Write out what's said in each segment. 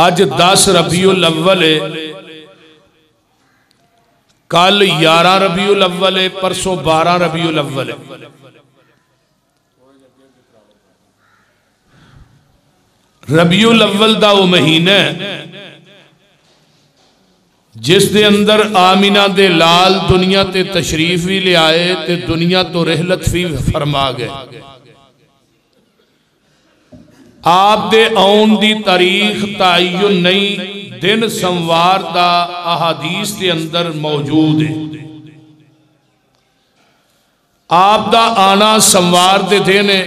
अज 10 रबीउल अव्वल है, कल 11 रबीउल अव्वल है, परसों 12 रबीउल अव्वल है। रबीउल अव्वल दा वो महीना जिस दे अंदर आमिना दे लाल दुनिया ते तशरीफ भी ले आए ते दुनिया तो रहलत भी फरमा गए। आप दे आउन दी तारीख तायुन नहीं, दिन सोमवार दा अहादीस के अंदर मौजूद है। आप दा आना सोमवार दे दिन है।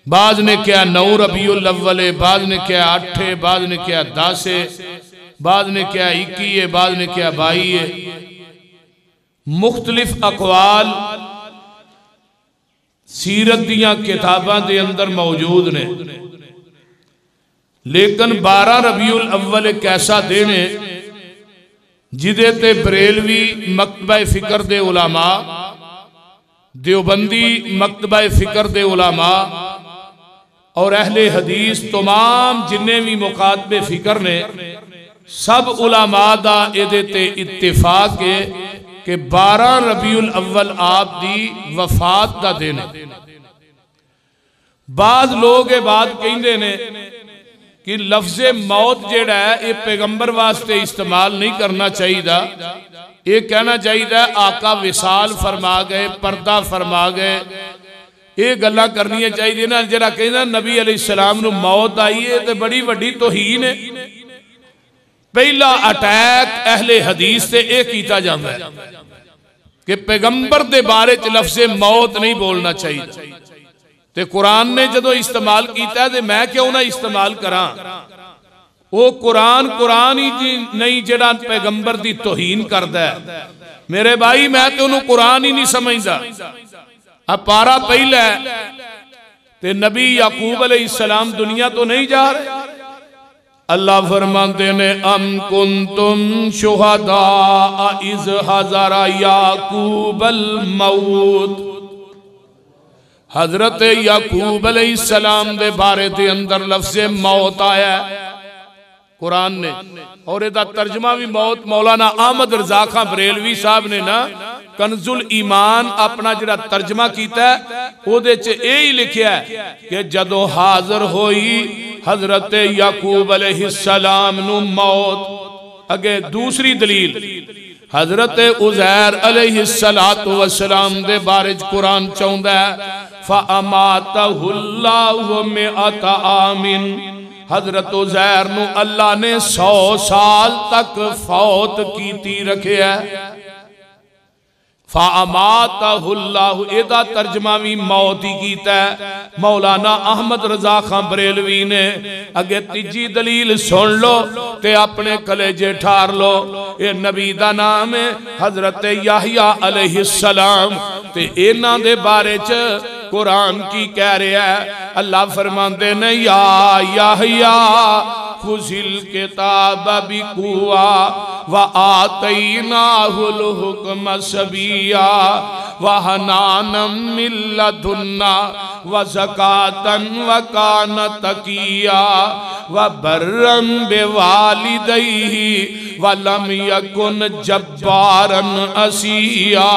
बाद ने क्या 9 रबीउल अव्वल है, बाद ने क्या 8 है, बाद ने क्या 10 है, बाद ने क्या 21 है, बाद ने क्या 22 है। मुख्तलिफ अकवाल सीरत दियां किताबां दे अंदर मौजूद ने, लेकिन 12 रबीउल अव्वल एक ऐसा दिन है जिदे ते बरेलवी मकतबा फिक्र दे उलामा, देवबंदी मकतबा फिक्र दे उलामा और अहले हदीस तमाम जिन्ने भी मुकातबे फिक्र ने सब उलामा दा इहदे ते इत्तिफाक है कि 12 रबीउल अव्वल आप दी वफात दा दिन है। बाद लोग ये बात कहते ने कि लफ्ज़े मौत जेड़ा है ये पैगंबर वास्ते इस्तेमाल नहीं करना चाहिए, ये कहना चाहिए आका विसाल फरमा गए, पर्दा फरमा गए, ये गल्लां करनियां चाहिए ना। जरा कहना नबी अलैहिस्सलाम नूं मौत आई है तो बड़ी वड्डी तौहीन है। पहला अटैक अहले हदीस से यह किया जाता है कि पैगंबर के बारे च लफ्ज़े मौत नहीं बोलना चाहिए। ते कुरान ने जदों इस्तेमाल किया तो मैं क्यों ना इस्तेमाल करा। वो कुरान ही नहीं जिहड़ा पैगंबर की तौहीन करदा है। मेरे भाई मैं तो उन्होंने कुरान ही नहीं समझदा। अब पारा पहला ते नबी याकूब अलैहिस्सलाम दुनिया तो नहीं जा रहे। अल्लाह फरमाते ने अम कुंतुम शुहदा इज़ हज़रा याकूबल मौत। हजरत याकूब अलैहिस्सलाम दे बारे दे अंदर लफ्ज़े मौत आया कुरान ने, और इसका तर्जमा भी मौत मौलाना अहमद रज़ा खां बरेलवी साहब ने ना कंजुल ईमान अपना जिहड़ा तर्जमा किया उहदे च यही लिखिया कि जदों हाजिर होई हजरत याकूब अलैहिस्सलाम नूं मौत। अगे दूसरी दलील हजरत उज़ैर अलैहिस्सलातु वस्सलाम दे बारे च कुरान चाहुंदा है फ़अमातहुल्लाहु मिअता आमिन। हजरत उज़ैर नूं अल्लाह ने 100 साल तक फौत कीती रखिया। फ़अमातहुल्लाहु इहदा तर्जमा भी मौत ही कीता है मौलाना अहमद रज़ा खां बरेलवी ने। अगे तीजी दलील सुन लो ते अपने कलेजे ठार लो। ये नबी दा नाम है हजरत याहया अलैहिस्सलाम ते इन्हां दे बारे च कुरान की कह रहा है। अल्लाह फरमाते ने या याहया खुज़िल किताब बिकुवा व आतैनाहुल हुक्म सबिया व हनानम मिन लदुन्ना व ज़कातन व कान तकिया व बर्रम बिवालिदैहि व लम यकुन जब्बारन असिया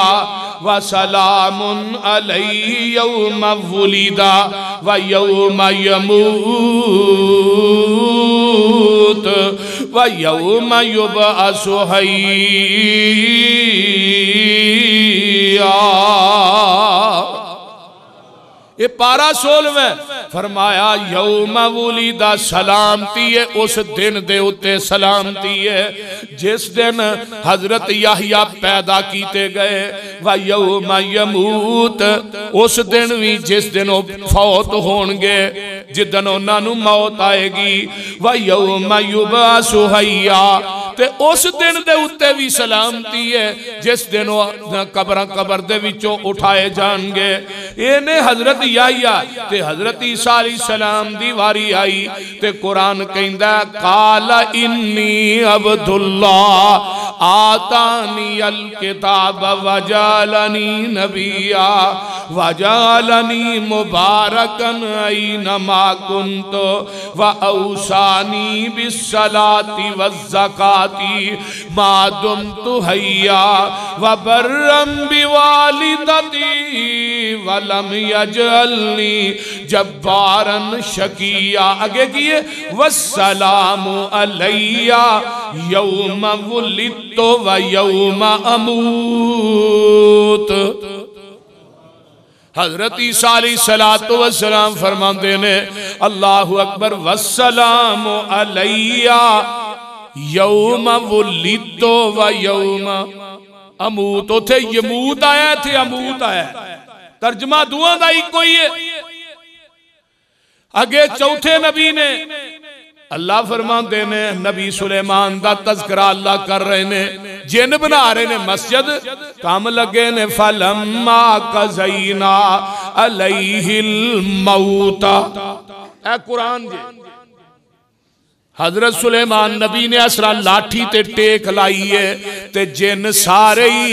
व सलामुन अलैहि यौम वुलिदा व यौम यमूत व यौम युबअसु हय्या। ये पारा 16 फरमाया यौम वुलिदा सलामती है उस दिन दे उत्ते सलामती है जिस दिन हजरत याहया पैदा किए गए। व यौम यमूत उस दिन भी जिस दिन वो फौत होंगे जिदन उन्होंने मौत आएगी। व यौम युबअसु हय्या ते उस दिन दे उत्ते भी सलामती है जिस दिन कबर दे विचों उठाए जाएंगे। इन्हें हजरत याहया ते हजरत ईसा अलैहिस्सलाम दी वारी आई ते कुरान कहंदा काला इन्नी अब्दुल्लाह आतानी अल किताब वजालनी नबिया वजालनी मुबारकन ऐनमा कुन्तु व औसानी बिस्सलाति वज़्ज़काती मा दुम्तु हय्या व बर्रम बिवालिदती वलम यजअलनी जब्बारन शकिया। आगे किए वस्सलामु अलैया यौम वुलिदतु व यौम अमूत। हजरत ईसा अलैहिस्सलातु वस्सलाम फरमाते ने अल्लाहु अकबर वस्सलामु अलैया यौम वुलिदतु व यौम अमूत। उथे यमूत आया थे अमूत आया, तर्जमा दुआ का इको ही है। अगे चौथे नबी ने अल्लाह फरमाते ने नबी सुलेमान का तज़किरा अल्लाह कर रहे ने, जिन बना रहे ने मस्जिद काम लगे ने फलम्मा कज़ैना अलैहिल मौता। ए कुरान जी हजरत सुलेमान नबी ने असरा लाठी ते टेक लाई है ते जिन सारे ही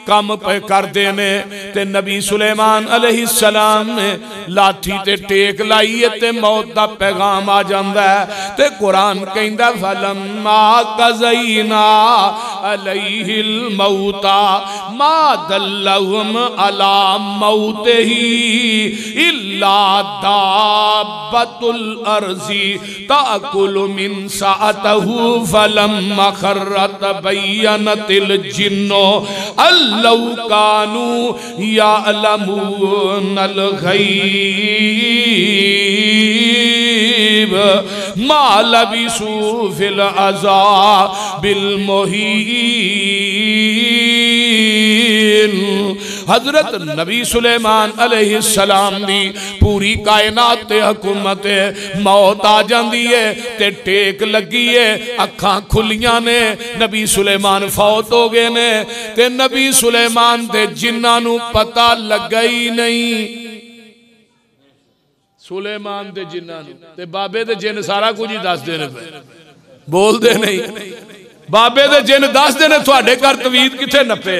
कम पे करते ने ते नबी सुलेमान अलैहिस्सलाम ने लाठी ते टेक लाई है ते मौत दा पैगाम आ जांदा है। ते कुरान कहंदा फलम्मा कज़ैना अलैहिल मौता मा दल्लहुम अला मौतिही इल्ला दाब्बतुल अर्ज़ी ताकुलु मिन साअतहु फलम्मा खर्रत बय्यनतिल जिन्नो लौ कानू यअलमूनल गैब मा लबिसू फिल अज़ाबिल मुहीन। हजरत नबी सुलेमान अलैहिस्सलाम दी पूरी कायनात ते हुकूमत मौत आ जाती है ते टेक लगी है, अखां खुलियां ने, नबी सुलेमान फौत हो गए ने ते नबी सुलेमान दे जिन्नां नूं पता लगा ही नहीं। सुलेमान दे जिन्नां नूं ते बाबे दे जिन सारा कुछ ही दसदे ने, बोलदे नहीं। बाबे दे जिन दसदे ने तुहाडे घर तवीद किथे नपे,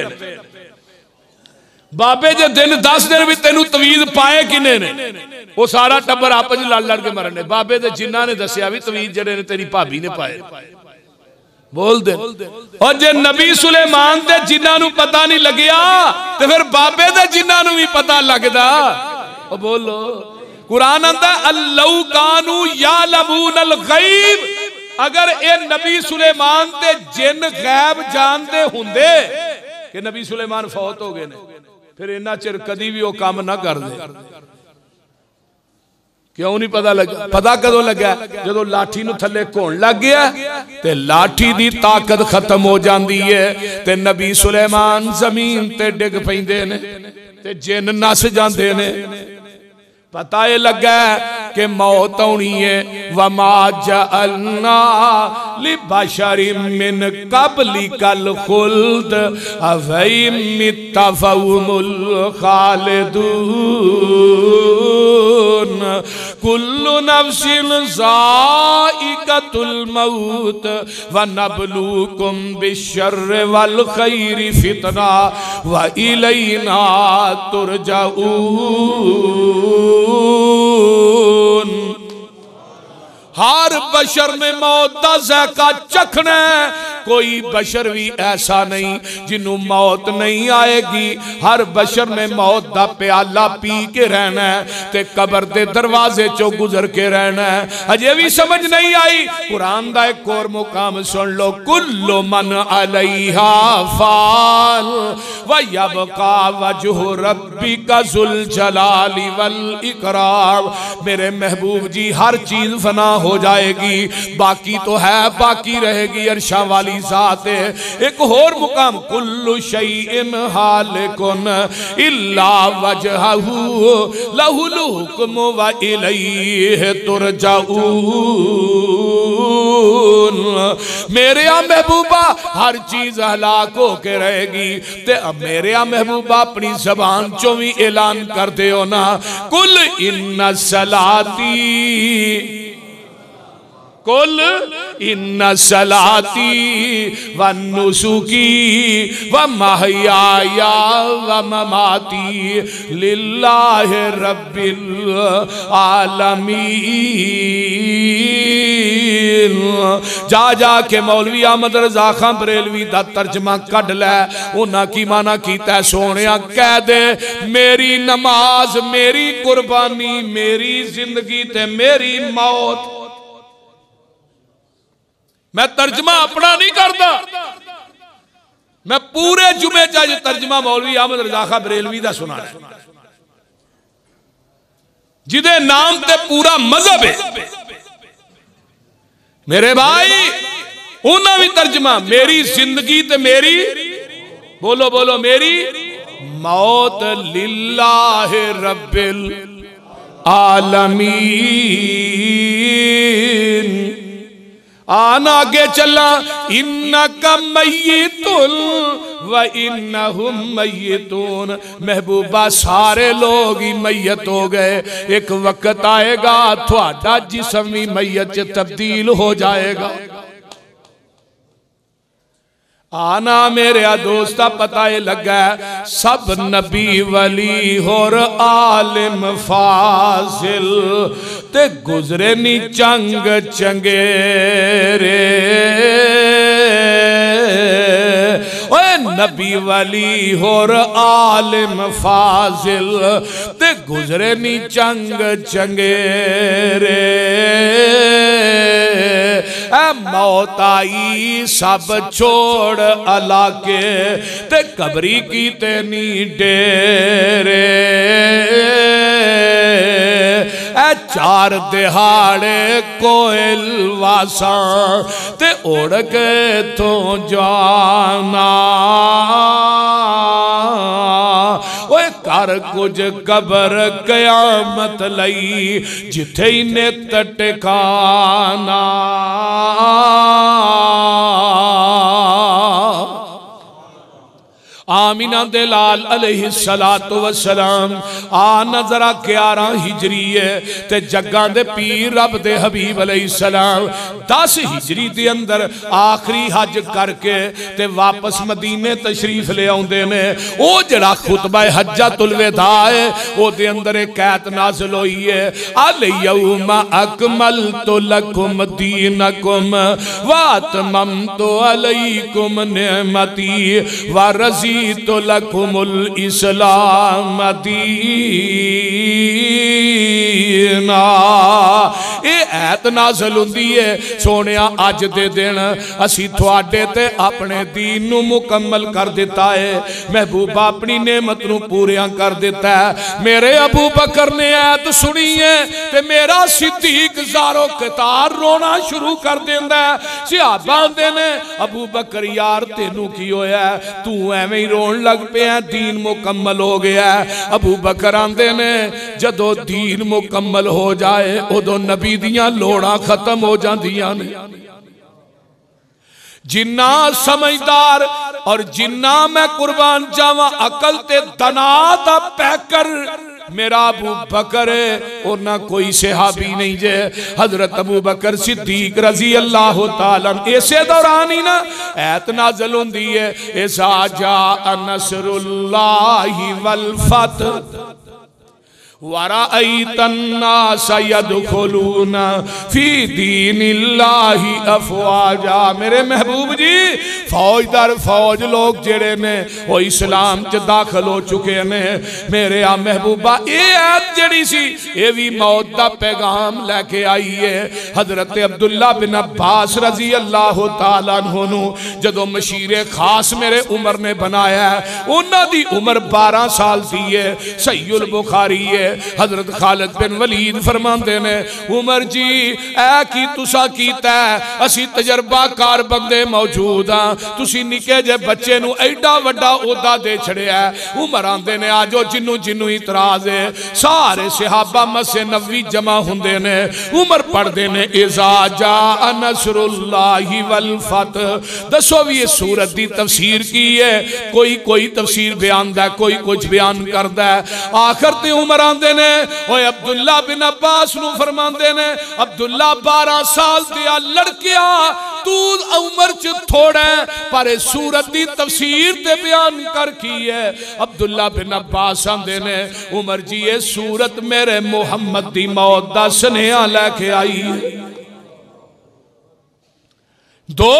बाबे जे दिन 10 दिन भी तेनू तवीज पाए किने ने, वो सारा टब्बर आपस लड़ लड़ के मरने। बाबे दे जिन्ना ने दसिया भी तवीज जड़े ने तेरी भाभी ने पाए, बोल दे। और जे नबी सुलेमान दे जिन्ना नू पता नहीं लगिया तो फिर बाबे दे जिन्ना नू भी पता लगदा। ओ बोलो कुरान आंदा अल्लाहु कानू यालमूनल गैब। अगर ए नबी सुलेमान दे जिन गैब जानते हुंदे कि नबी सुलेमान फौत हो गए ने, फिर इन्ना चिर कदी भी वो काम ना कर दे। क्यों नहीं पता लगा? पता कदों लगा? जो लाठी नूं थले घोण लग गया ते लाठी दी ताकत खत्म हो जाती है ते नबी सुलेमान जमीन ते डिग पैंदे ने ते जिन नस जाते ने। पता ये लगा कि मौत आनी है। वमा जअलना लिबशरिम मिन क़ब्लिकल खुल्द अफ़इन मित्ता फ़हुमुल ख़ालिदून कुल्लु नफ्सिन ज़ाइक़तुल मौत व नब्लूकुम बिश्शर्रि वल खैरि फ़ितना व इलैना तुरजाऊन। हर बशर ने मौत का ज़ायका चखना है। कोई बशर भी ऐसा नहीं जिन्हों मौत नहीं आएगी। हर बशर ने मौत का प्याला पी के रहना है ते कबर के दरवाजे चो गुजर के रहना है। अजे भी समझ नहीं आई? कुरान का एक और मुकाम सुन लो। कुल्लु मन अलैहा फान व यबका वजहु रब्बिका ज़ुल जलाली वल इकराम। मेरे महबूब जी हर चीज फना हो जाएगी, बाकी तो है, बाकी रहेगी अर्शा वाली ज़ात है। एक और मुकाम कुल्लु शैइन हालिकुन इल्ला वजहहु लहुल हुक्मु व इलैहि तुरजाऊन। मेरे महबूबा हर चीज हलाक होके रहेगी ते मेरे महबूबा अपनी जबान चो भी ऐलान कर दे ना, कुल इन्ना सलाती कुल इन्ना सलाती व नुसुकी व महयाया व ममाती लिल्लाहि रब्बिल आलमीन। जा जा के मौलवी अहमद रजा खां बरेलवी दा तर्जमा कढ़ लै। उन्हां की माना कीता सोहणिया कह दे मेरी नमाज मेरी कुर्बानी मेरी जिंदगी ते मेरी मौत। मैं तर्जमा अपना नहीं करता, मैं पूरे जुमे चाहे तर्जमा मौलवी अहमद रजा खां बरेलवी दा सुना जिदे नाम ते पूरा मजहब है। मेरे भाई उन्हें भी तर्जमा मेरी जिंदगी ते मेरी बोलो बोलो मेरी मौत लिल्लाहि रब्बिल आलमीन। आना आगे चला इन्नका मय्यितुन व इन्नहुम मय्यितून। महबूबा सारे लोग ही मैयत हो गए, एक वक्त आएगा थोड़ा जिस्म भी मैयत च तब्दील हो जाएगा। आना मेरे दोस्ता पता है लगा सब नबी वली होर आलिम फाजिल ते गुजरे नी चंग चंगेरे। ओए नबी वली होर आलिम फाजिल ते गुजरे नी चंग चंगेरे। मौत आई सब छोड़ अलाके ते कबरी की तेनी डेरे। चार दिहाड़े कोयल वासा ते उड़ के तो जाना। ओए कर कुछ कबर कयामत लई जिथे इन्हें टकाना। आमीना दे लाल अलैहिस्सलातु वस्सलाम आ नजरा 11 हिजरी है ते जग्गां दे पीर रब दे हबीब अलैहिस्सलाम 10 हिजरी दे अंदर आखिरी हज करके ते वापस मदीने तशरीफ ले आउंदे ने। ओ जड़ा खुतबा हज्जतुल विदा है ओ दे अंदर एक आयत नाज़िल होई है अल यौमा अकमलतु लकुम दीनकुम व अतममतु अलैकुम निअमती व रज़ी तो लकुमुल इस्लाम दीना। ये ऐत नाज़िल हुंदी है सोनिया अज दे दिन असी तुहाडे ते अपने दीन नू मुकम्मल कर दिता है। महबूबा अपनी नेमत नू पूरियां कर दिता है। मेरे अबू बकर ने ऐत सुनी है ते मेरा सिद्दीक ज़ारो कतार रोना शुरू कर देंदा है। सहाबा आंदे ने अबू बकर यार तेनू की होया तू एवें रोन लग पे दीन मुकम्मल हो गया। अबू बकर आंदे ने जदों दीन मुकम्मल हो जाए उदों नबी दियां लोड़ां खत्म हो जांदियां ने। जिन्ना समझदार और जिन्ना मैं कुर्बान जावा अकल ते दना दा पैकर मेरा अबू बकर ना कोई सहाबी नहीं जे। हजरत अबू बकर सिद्दीक रजी अल्लाह तआला इसे दौरान ही ना ऐत नाज़िल हुंदी है इज़ा जाअ नसरुल्लाहि वल फतह वराअयतन्नास यदखुलूना फी दीनिल्लाहि अफ़वाजा। मेरे महबूब जी फौज दर फौज लोग जेड़े ने वो इस्लाम च दाखिल हो चुके ने। मेरे आ महबूबा ये ऐत जेड़ी सी ये भी मौत दा पैगाम लेके आई है। हजरत अब्दुल्ला बिन अब्बास रजी अल्लाह तआला अन्हु जदों मशीरे खास मेरे उमर ने बनाया उन्हां दी उम्र 12 साल दी है। सहीहुल बुखारी है हजरत खालिद बिन वलीद फरमाते ने उमर जी ऐ की तुसा कीता असी तजर्बाकार बंदे मौजूद हाँ तुसी निके जे बच्चे नू एडा वड्डा ओहदा दे छड़िया। उमर आंदे ने आजो जिन्नू जिन्नू इतराज है। सारे सहाबा मस्जिद नबवी जमा हुंदे ने। उमर पढ़दे ने इज़ा जा नसरुल्लाहि वल फतह। दसो भी ये सूरत दी तफसीर की है। कोई कोई तफसीर बयान दा, कोई कुछ बयान करदा है। आखिर ते उमर आंदे ने ओए अब्दुल्ला बिन अब्बास नू फरमांदे ने अब्दुल्ला 12 साल दिया लड़किया तू उमर च थोड़ा पर सूरत दी तफसीर ते बयान कर की है। अब्दुल्ला बिन अब्बास आंदे ने उमर जी ये सूरत मेरे मुहम्मद दी मौत दा सनेहा लेके आई है। दो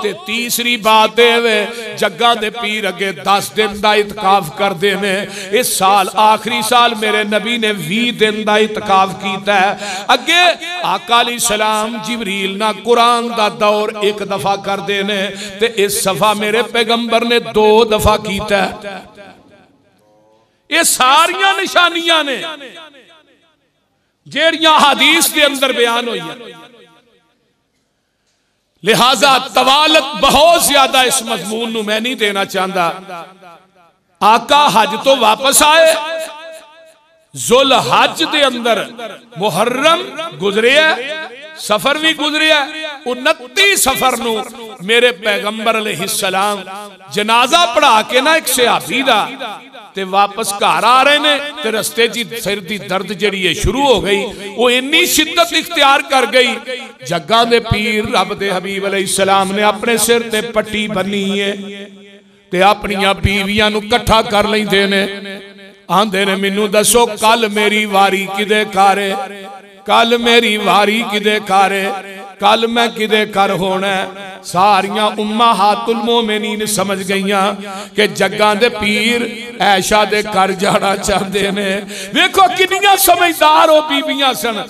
ते तीसरी बात है जग्गा दे पीर अगे 10 दिन का इतकाफ करते हैं। इस साल आखिरी साल मेरे नबी ने 20 दिन का इतकाफ किया है। अगे आका अलैहिस्सलाम जिबरील ना कुरान का दौर एक दफा करते हैं ते इस सफा मेरे पैगंबर ने 2 दफा किया है। ये सारियां निशानियां ने जेड़ियां हदीस के अंदर बयान हुई। लिहाजा तवालत बहुत ज्यादा इस मजमून नू मैं नहीं देना चाहता। आका हज तो वापस आए, जुल हज दे अंदर मुहर्रम गुजरिया, सफर भी गुजरिया। 29 सफर नू मेरे पैगंबर अलैहिस्सलाम जनाजा पढ़ा के ना एक सहाबी दा ते वापस घर आ रहे ने ते रस्ते च सिर दी दर्द जड़ी है शुरू हो गई। वो इन्नी शिद्दत इख्तियार कर गई। जग्गा दे पीर रब दे हबीब अलैहिस्सलाम ने अपने सिर ते पट्टी बनी है ते अपनियां बीवियां नू इकट्ठा कर लैंदे ने। आंदे ने मैनू दसो कल मेरी वारी किदे घर है, कल मेरी वारी किदे घर है, कल मैं किदे कर होना है। सारियां उम्माहातुल मोमिनीन समझ गईयां कि जग्गा दे पीर ऐशा दे घर जाना चाहते ने। देखो किनियां समझदार हो बीवियां सन,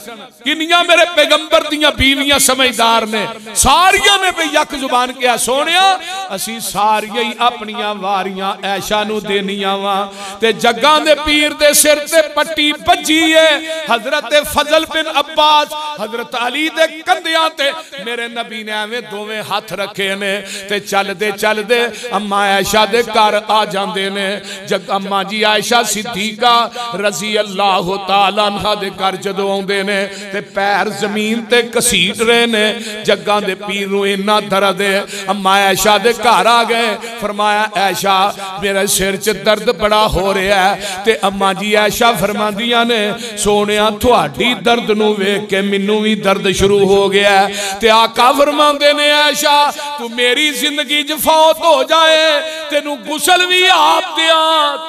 किनियां मेरे पैगंबर दियां बीवियां समझदार ने। सारियां ने भी यक जुबान किया सोनिया असी सारियां ही अपनियां वारियां ऐशा नू देनियां वा। ते जग्गा दे पीर दे सिर ते पट्टी बजी है। हजरत फजल बिन अब्बास हजरत अली दे कंधियां ते मेरे नबी ने एवें दोवें हाथ रखे ने ते चलदे चलदे अम्मा आयशा दे घर आ जांदे ने। जग अम्मा जी आयशा सिद्दीका रजी अल्लाह तआला अन्हा दे घर जदों आउंदे ने ते पैर जमीन ते घसीट रहे ने। जग्गा दे पीर नूं इन्ना दर्द है। अम्मा आयशा दे घर आ गए, फरमाया आयशा मेरे सिर च दर्द बड़ा हो रहा है। ते अम्मा जी आयशा फरमांदियां ने सोनिया तुहाडी दर्द नूं वेख के मैनू भी दर्द शुरू हो गया। ते आका फरमांदे ने आयशा तू मेरी जिंदगी च फौत हो जाए तेनू गुसल भी आप दिया,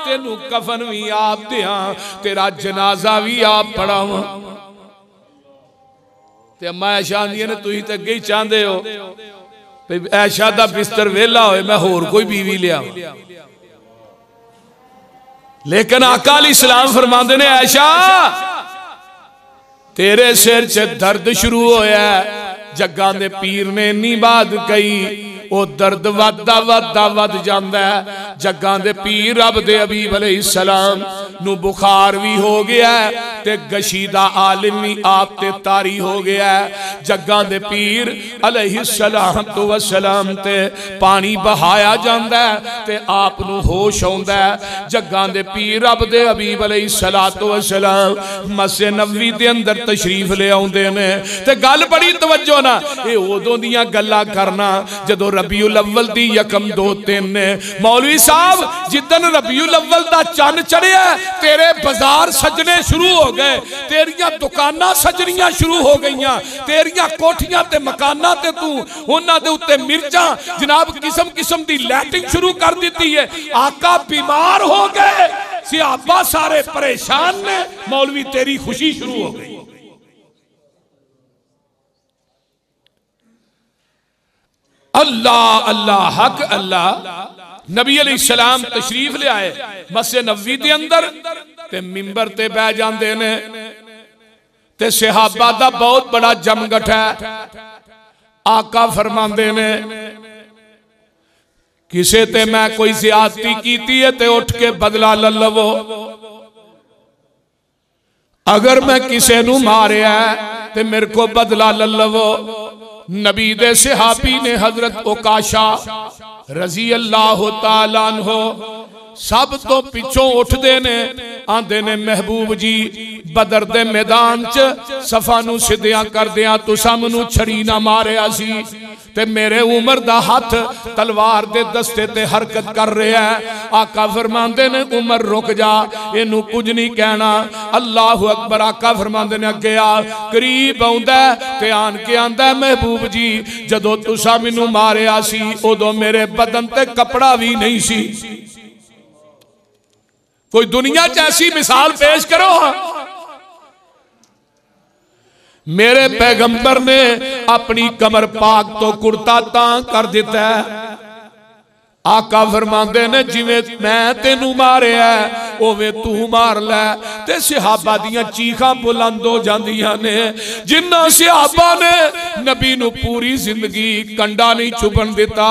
तेनू कफन भी आप दिया, तेरा जनाजा भी आप पढ़ावां। ते अम्मा आयशा आंदियां ने तुसीं ते अगे ही चाहते हो भी आयशा दा बिस्तर वेला होए मैं होर कोई बीवी लिया। लेकिन आका अलैहिस्सलाम फरमांदे ने आयशा तेरे सिर च दर्द शुरू होया। जग्गा दे पीर ने इन्नी बात कही वो दर्द वधदा वधदा वध जांदा है। जग्गा दे पीर रब दे हबीब अलैहिस्सलाम नू बुखार भी हो गया ते गशीदा आलिम भी आप ते तारी हो गया। जग्गा दे पीर अलैहिस्सलाम तो वसलाम ते पानी बहाया जांदा ते आप नू होश आउंदा। जग्गा दे पीर रब दे हबीब अलैहिस्सलातो वसलाम मस्जिद नबवी दे अंदर तशरीफ ले आउंदे ने। ते गल बड़ी तवज्जो ना ये उदों दियां गल्लां करना जदों रबीउल अव्वल दी यकम 2 3 ने। मौलवी साहब जिदन रबीउल अव्वल दा चंद चढ़िया तेरे बाजार सजने शुरू हो गए, तेरियां दुकानां सजनियां शुरू हो गईयां, तेरियां कोठियां ते मकानां ते तू उन्हां दे उत्ते मिर्चां जनाब किस्म किस्म दी लाइटिंग शुरू कर दी है। आका बीमार हो गए, सहाबा सारे परेशान ने, मौलवी तेरी खुशी शुरू हो गई। अल्लाह अल्लाह हक अल्लाह। नबी अलैहिस्सलाम तशरीफ ले आए मस्जिद नबवी दे अंदर ते मिंबर ते बैठ जांदे ने ते सहाबा दा बहुत बड़ा जमघट है। आका फरमांदे ने किसे ते मैं कोई ज़्यादती कीती है ते उठ के बदला ले लवो, अगर मैं किसे नू मारिया ते मेरे को बदला ले लवो। नबी दे सहाबी ने हजरत उकाशा रजी अल्लाह तआला अन्हु सब तो पिछों उठते ने आंदे ने महबूब जी बदर दे मैदान च सफा नू सिद्धियां करदियां तुसां मैनू छड़ी ना मारिया सी ते मेरे उमर दा हाथ तलवार दे दस्ते ते हरकत कर रहा है। आका फरमांदे ने उमर रुक जा, इनू कुछ नहीं कहना। अल्लाह अकबर। आका फरमांदे ने अगे आ, करीब आउंदा ते आन के आंदा महबूब जी जदों तुसां मैनू मारिया सी उदों मेरे बदन ते कपड़ा भी नहीं सी। कोई दुनिया च ऐसी मिसाल पेश करो। मेरे पैगंबर ने अपनी कमर पाक तो कुर्ता तां कर दिता है। आका फरमांदे ने जिवें मैं तेनू मारिया उवें तू मार लै। ते सहाबा दियां चीखां बुलंद हो जांदियां ने। जिन्ना सहाबा ने नबी नू पूरी जिंदगी कंडा नहीं चुभन दिता,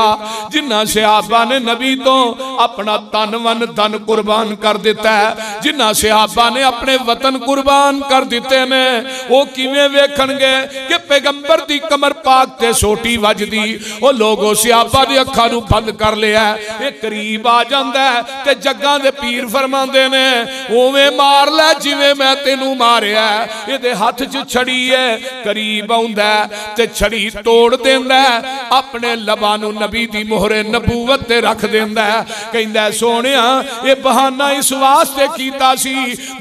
जिन्ना सहाबा ने नबी तो अपना तन वन धन कुर्बान कर दिता है, जिन्ना सहाबा ने अपने वतन कुर्बान कर दिते ने, वो किवें वेखणगे कि पैगंबर दी कमर पाक ते सोटी वजदी। ओ लोगो सहाबा दी अखां नू बंद कर लिया। ये करीब आ जांदा है ते जग्गां दे पीर फरमांदे ने उवें मार लै जिवें मैं तेनू मारिया। इहदे हथ च छड़ी है, करीब आउंदा ते छड़ी तोड़ देंदा, अपने लबां नू नबी दी मोहरे नबूवत ते रख देंदा। कहंदा सोहणिया ये बहाना इस वास्ते कीता सी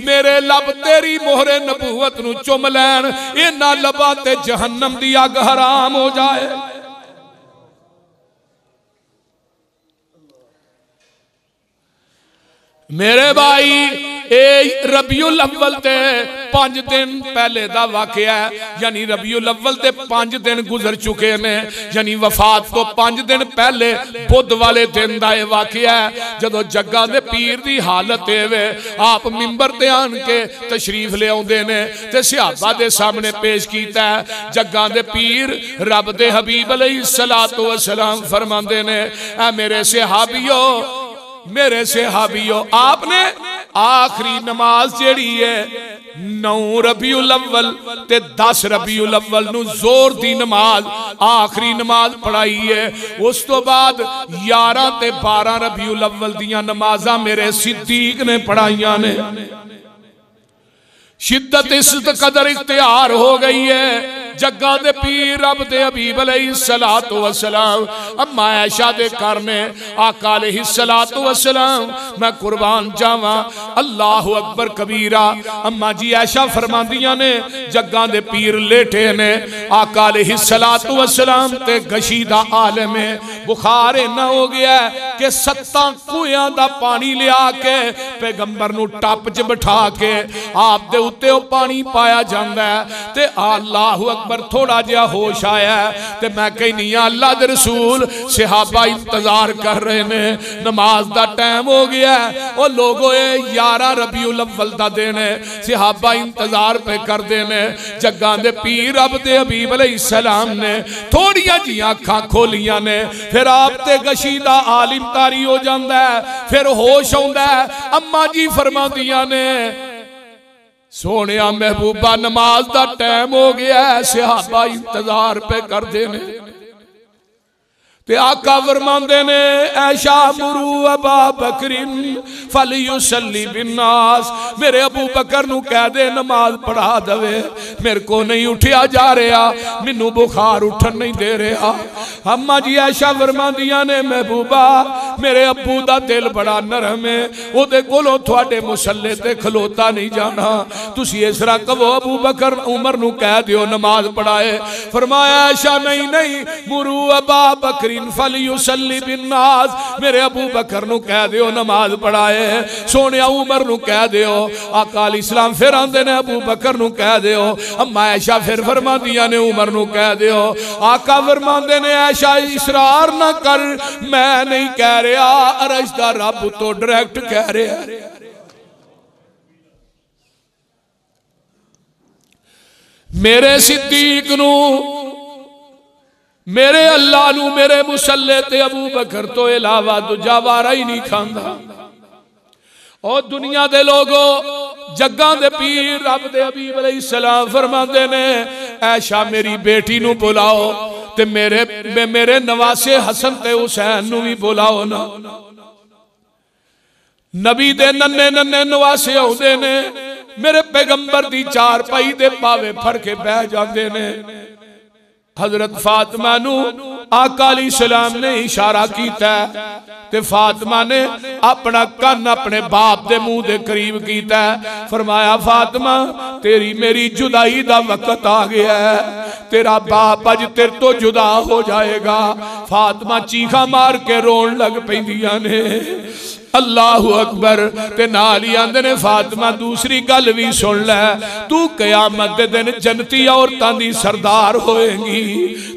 मेरे लब तेरी मोहरे नबूवत नू चुम लैण, इन्हां लबां ते जहन्नम दी अग हराम हो जाए। मेरे भाई ए रबीउल अव्वल ते 5 दिन पहले दा वाकया है, यानी रबीउल अव्वल ते 5 दिन गुजर चुके ने, यानी वफात तो 5 दिन पहले बुध वाले दिन दा वाकया है। जदों जग्गा दे पीर दी हालत वे आप मिंबर ते आन के तशरीफ ले आउंदे ने ते सहाबा दे सामने पेश कीता है। जग्गा दे पीर रब दे हबीब अलैहिस्सलातु वस्सलाम फरमांदे ने ऐ मेरे सहाबियो, मेरे सहाबियो आपने आखिरी नमाज जेड़ी है 9 रबीउल अव्वल ते 10 रबीउल अव्वल नू जोर दी नमाज आखिरी नमाज पढ़ाई है। उस तो बाद 11 ते 12 रबीउल अव्वल दियां नमाज़ां मेरे सिद्दीक ने पढ़ाइयां ने। शिद्दत इस कदर इख्तियार हो गई है। जग्गा दे पीर रब दे हबीब अलैहिस्सलातु वस्सलाम अम्मा आयशा दे घर ने आका अलैहिस्सलातु वस्सलाम मैं कुर्बान जावां अल्लाहु अकबर कबीरा। अम्मा जी आयशा फरमांदियां ने जग्गा दे पीर लेटे ने, आका अलैहिस्सलातु वस्सलाम ते गशी दा आलम है, बुखार इन्ना हो गया कि 7 कुएं दा पानी लिया के पैगंबर नू टप च बिठा के आप दे उत्ते ओ पानी पाया जांदा है ते अल्लाहु अकबर थोड़ा जिहा होश आया ते मैं कहनी अल्लाह दे रसूल सहाबा इंतजार कर रहे ने, नमाज दा टाइम हो गया। ओ लोगो 11 रबीउल अव्वल दा दिन है, सहाबा इंतजार पे करदे ने। जग्गा दे पीर रब दे हबीब अलैहिस्सलाम ने थोड़ियां जिहियां अखां खोलियां ने, फिर आप ते गशी दा आलिम तारी हो जांदा है, फिर होश आउंदा है। अम्मा जी फरमांदियां ने सोनिया महबूबा नमाज दा टाइम हो गया है, सहाबा इंतजार पे करदे ने ते आका फरमांदे ने ऐशा मुरू अबा बकरिन फलयुसल्ली बिन्नास, मेरे अबू बकर नू कह दे नमाज पढ़ा दवे, मेरे को नहीं उठिया जा रहा, मैनू बुखार उठन नहीं दे रहा। अम्मा जी ऐशा फरमांदियां ने महबूबा मेरे अबू दा दिल बड़ा नरम है, ओदे कोलों तुहाडे मुसल्ले ते खलोता नहीं जाना, तुसी इस तरह कहो अबू बकर उमर नू कह दियो नमाज पढ़ाए। फरमाया ऐशा नहीं नहीं मुरू अबा बकरिन फलयुसल्ली बिन्नास, मेरे अबू बकर नू कह दियो नमाज पढ़ाए। सोनिया उमर नू कह दियो। आका अलैहिस्सलाम फिर आंदे ने अबू बकर नू कह दियो। अम्मा ऐशा फिर फरमांदियां ने उमर नू कह दियो। आका फरमांदे ने ऐशा इसरार ना कर, मैं नहीं कह रहा, अरश दा रब तो डायरेक्ट कह रहा। मेरे सिद्दीक नू मेरे अल्लाह नू मेरे मुसल्ले ते अबू बकर तो इलावा दूजा वारा ही नहीं खांदा। और दुनिया दे लोगो जग्गा दे पीर रब दे हबीब अलैहिस्सलाम फरमांदे ने ऐशा मेरी बेटी नू बुलाओ ते मेरे नवासे हसन ते हुसैन नू भी बुलाओ ना। नबी दे नन्हे नन्हे नवासे आउंदे ने, मेरे पैगंबर दी चारपाई दे पावे फड़ के बह जाते ने। हजरत फातिमा नू आका अलैहिस्सलाम ने इशारा किया ते फातिमा ने अपना कन अपने बाप दे मुंह दे करीब किया। फरमाया फातिमा तेरी मेरी जुदाई दा वक्त आ गया है, तेरा बाप अज तेरे तो जुदा हो जाएगा। फातिमा चीखा मार के रोन लग पैंदियां ने। अल्लाहु अकबर। ते नाल ही आंदे ने फातिमा दूसरी गल भी सुन लै, तू कयामत दे दिन जन्नती औरतां दी सरदार होएगी।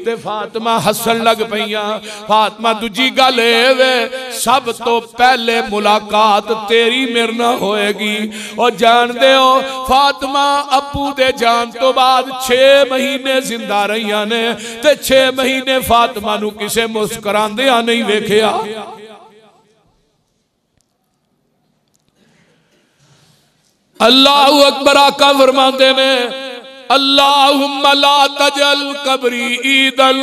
ते फातिमा हसन लग पईयां। फातिमा दूजी गल वे सब तो पहले मुलाकात तेरी मेरे नाल होएगी। और जानदे हो फातिमा अप्पू दे जान तो बाद 6 महीने जिंदा रहियां ने ते 6 महीने फातिमा नू किसे मुस्कुरांदियां नहीं वेखिया। अल्लाहु अकबर। आका फरमाते ने अल्लाहुम्मा ला तजल कब्री ईदल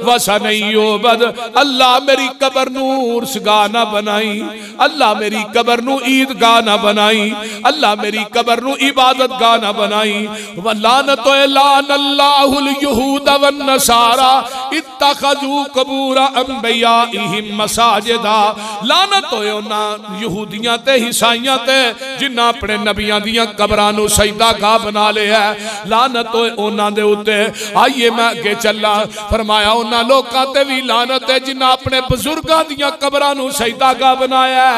वसनयुबद। अल्लाह मेरी कब्र नू उर्सगाह ना बनाई, अल्लाह मेरी कब्र नू ईदगाह ना बनाई, अल्लाह मेरी कब्र नू इबादत गाह ना बनाई। वलानत लानल्लाहुल यहूद वन नसारा इत्तखजू कबूर अंबियाइहिम मसाजिदा। लानत होए उन्हां यहूदियां ते ईसाइयां ते जिन्हां अपने नबियां दियां कब्रां नू सजदा गाह बना लिया। लानत उन्हां दे उत्ते। आइए मैं अगे चला। फरमाया उन्हां लोकां ते भी लानत है जिन्हां अपने बुजुर्गां दियां कब्रां नू सजदा गाह बनाया।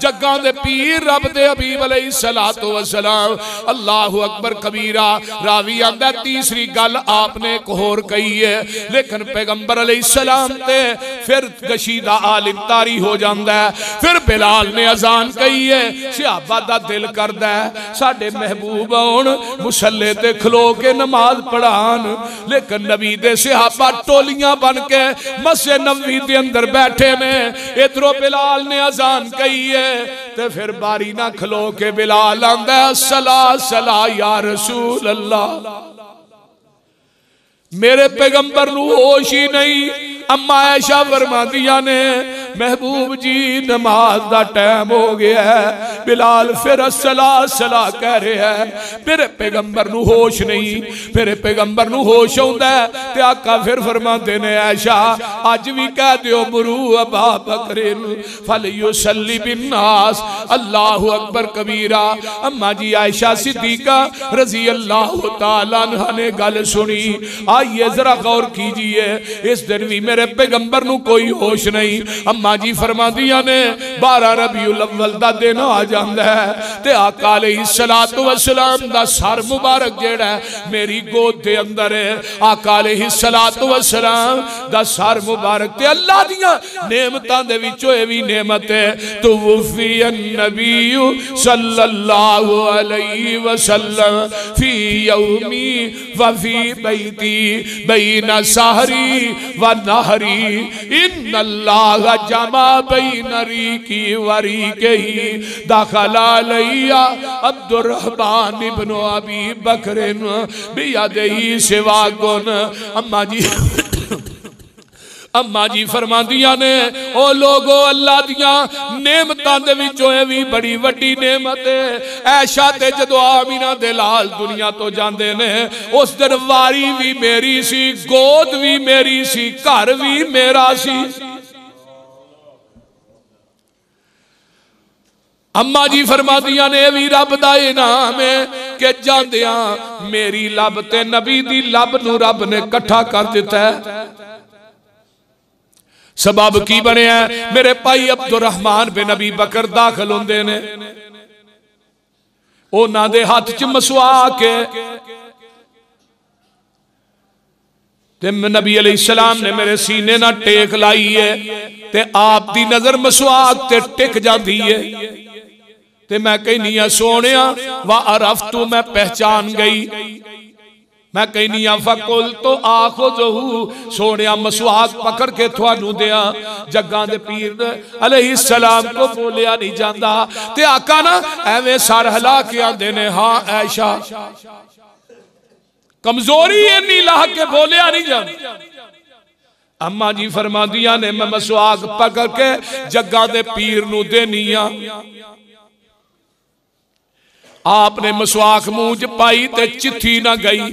जग्गां दे पीर रब दे हबीब अलैहिस्सलातु वस्सलाम। अल्लाहु अकबर कबीरा। रावी आंदा तीसरी गल आपने एक होर कही है, लेकिन पैगंबर अलैहिस्सलाम ते फिर गशीदा आलिम तारी हो जांदा है। फिर बिलाल ने अजान कही है, सहाबा दा दिल करदा है साडे महबूब आउण मुसल्ले ते खलो के नमाज पढ़ान, लेकिन नबी दे सहाबा टोलियां बन के मस्जिद नबवी दे अंदर बैठे ने। इधरों बिलाल ने अजान कही है ते फिर बारी ना खलो के बिलाल आंदा सला सला या रसूल अल्लाह। मेरे पैगंबर नू होश ही नहीं। अम्मा आयशा फरमादियां ने महबूब जी नमाज दा टाइम हो गया है। बिलाल फिर सला सला कह रहा है, मेरे पैगंबर नू होश नहीं। मेरे पैगंबर नू होश आउंदा है ते आका फिर फरमाते ने आयशा अज भी कह दियो मुरू अबा बकरिन फलयुसल्ली बिन्नास। अल्लाहु अकबर कबीरा। अम्मा जी आयशा सिद्दीका रजी अल्लाह तआला अन्हा ने गल सुनी। आइए जरा गौर कीजिए, इस दिन भी मेरे पैगंबर नू कोई होश नहीं। अम्मा जी फरमादियां ने 12 रबीउल अव्वल दा दिन आ जांदा है ते आका अलैहिस्सलातु वस्सलाम दा सर मुबारक जेड़ा मेरी गोद दे अंदर है। आका अलैहिस्सलातु वस्सलाम दा सर मुबारक ते अल्लाह दियां नेमतां दे विचों ए भी नेमत है तुवफ़ियन नबीयु सल्लल्लाहु अलैहि वसल्लम फी यौमी व फी बैती बैना सहरी व नहरी इन्नल्लाह जमा बैनरी की वरी के ही दाखला लैया अब्दुर्रहमान इब्न अबी बकर बियदिही सिवाकुन। अम्मा जी फरमादियां ने ओ लोगो अल्लाह दियां नेमतां दे विचों ए भी बड़ी वड्डी नेमत है। ऐशा ते जदों आमीना दे लाल दुनिया तो जांदे ने उस दिन वारी भी मेरी सी, गोद भी मेरी सी, घर भी मेरा सी। अम्मा जी फरमादियां ने भी रब दा इनाम है कि जांदियां मेरी लब ते नबी दी लब नू रब ने इकट्ठा कर दिता है। सबब की बनया? मेरे भाई अब्दुर्रहमान बिन अबी बकर दाखिल होंदे ने, उन्हां दे हाथ च मसवाक है ते नबी अलैहिस्सलाम ने मेरे सीने ना टेक लाई है ते आप दी नजर मसवाक ते टिक जाती है ते मैं कहनी सोनिया वा अरफ्तु मैं पहचान गई। मैं कहनी फकुल तो आखो जहू सोनिया मसवाक पकड़ के थानू दिया। जग्गां दे पीर अलैहिस्सलाम को बोलिया नहीं जाता ते आका ना एवें सर हिला के आंदे ने हाँ ऐशा कमजोरी इन्नी ला के बोलिया नहीं जाती। अम्मा जी फरमादियां ने मैं मसवाक पकड़ के जग्गा दे पीर नू देनी आ। आपने मसवाक मुंह च पाई ते चिट्ठी ना गई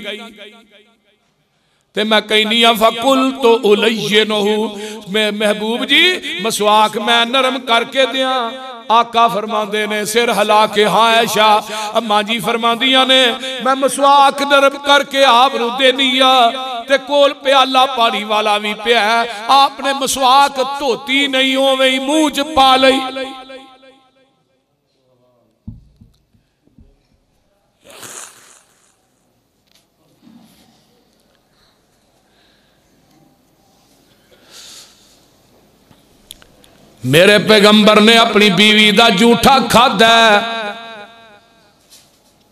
ते मैं कहनी फकुल तो उलैये नहू, मैं महबूब जी मसवाक मैं नरम करके दिया। आका फरमांदे ने सिर हिला के हाँ ऐशा। अम्मा जी फरमांदियां ने मैं मसवाक नरम करके आप नू देनी आ ते कोल प्याला पानी वाला भी पिया। आपने मसवाक धोती नहीं ओवें ही मुंह च पा लई। मेरे पैगंबर ने अपनी बीवी दा झूठा खादा,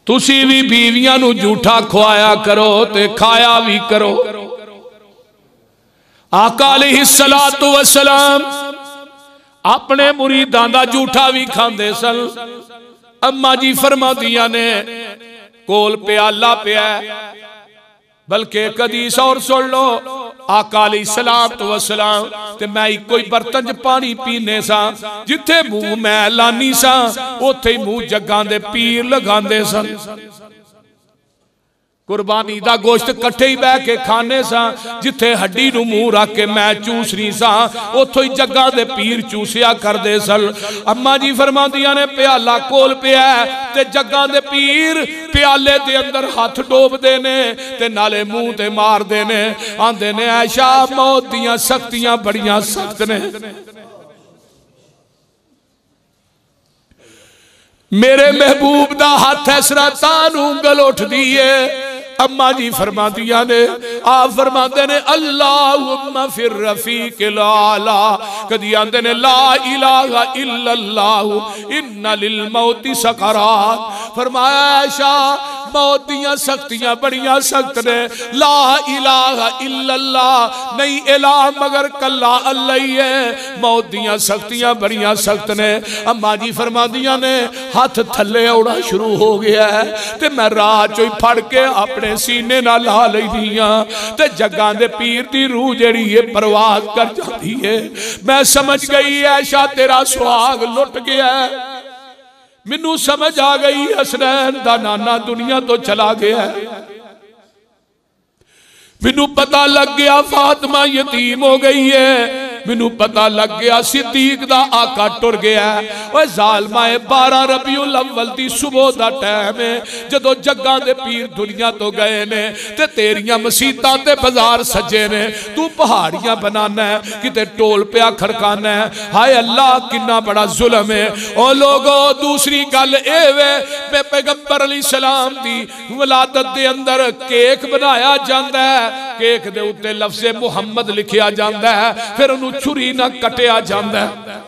तुसी भी बीवियां नू झूठा खुआया करो ते खाया भी करो। आका अलैहिस्सलातु वस्सलाम अपने मुरीदां दा झूठा भी खांदे सन। अम्मा जी फरमादियां ने कोल प्याला पिया, बल्कि कदीस और सुन लो आका अलैहिस्सलातु वस्सलाम ते मैं इको ही बर्तन च पानी पीने सा, जिथे मुंह मैं लानी सा उथे ही मुंह जग्गां दे पीर लगांदे सन। कुर्बानी दा गोश्त कट्ठे ही बह के खाने सा, जिथे हड्डी नू मुंह रख के मैं चूसनी सा उथों ही जग्गां दे पीर चूसिया करदे सन। अम्मा जी फरमांदियां ने प्याला कोल पिया ते जग्गां दे पीर प्याले दे अंदर हाथ डोबदे ने ते नाले मुंह ते मारदे ने। आंदे ने ऐशा मौत दियां सख्तियां बड़ियां सख्त ने। मेरे महबूब दा हाथ ऐसरा तानू उंगल उठदी है। अम्मा जी फरमादियां ने आप फरमाते ने अल्लाहुम्मा फिर रफीक़िल आला, कदी आंदे ने ला इलाहा इल्लल्लाहु इन्ना लिल मौति सकरात। फरमाया ऐशा मौत दियां सख्तियां बड़ियां सख्त ने। ला इलाहा इल्लल्लाह नहीं इलाह मगर कल्ला अल्लाह ही है। मौत दियां सख्तियां बड़ियां सख्त ने। अम्मा जी फरमादियां ने हाथ थले आउणा शुरू हो गया है ते मैं राह चों ही फड़ के अपने सीने नाल ला लईदियां ते जग्गां दे पीर दी रूह जेड़ी है परवाज कर जाती है। मैं समझ गई ऐशा तेरा सुहाग लुट गया है। मैनू समझ आ गई हसनैन दा नाना दुनिया तो चला गया है। मैनू पता लग गया फातिमा यतीम हो गई है। मैनू पता लग गया सिद्दीक दा आका टुर गया। ओए जालमा 12 रबीउल अव्वल दी सुबह दा टाइम है जदों जग्गां दे पीर दुनिया तो गए ने ते तेरियां मसीतां ते बाजार सजे ने। तू पहाड़ियां बनाना है किते टोल पिया खड़काना है। हाय अल्लाह किन्ना बड़ा जुल्म है। ओ लोगो दूसरी गल ए वे मैं पैगंबर अलैहिस्सलाम दी विलादत दे अंदर केक बनाया जांदा है। केक दे उत्ते लफ्ज़े मुहम्मद लिखिया जांदा है, फिर उन्हें छुरी ना कटिया जांदा है।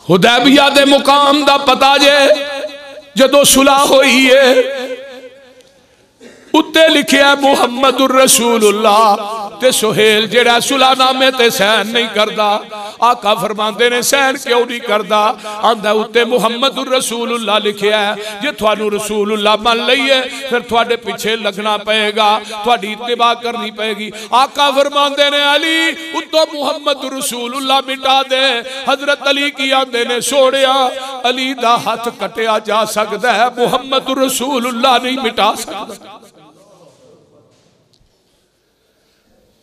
हुदैबिया दे मुकाम दा पता जे जदों सुलह होई है उत्ते लिखिया मुहम्मदुर रसूलुल्लाह ते सुहेल जेड़ा सुलहनामे ते सहन नहीं करदा। आका फरमांदे ने सहन क्यों नहीं करदा? आंदा उत्ते मुहम्मदुर रसूलुल्लाह लिखिया है। जे थानू रसूलुल्लाह मान लईए फिर तुहाडे पीछे लगना पएगा, तुहाडी इत्तिबा करनी पएगी। आका फरमांदे ने अली उत्तों मुहम्मदुर रसूलुल्लाह मिटा दे। हजरत अली की आंदे ने सोहणिया अली दा हथ कटिया जा सकदा है, मुहम्मदुर रसूलुल्लाह नहीं मिटा सकदा।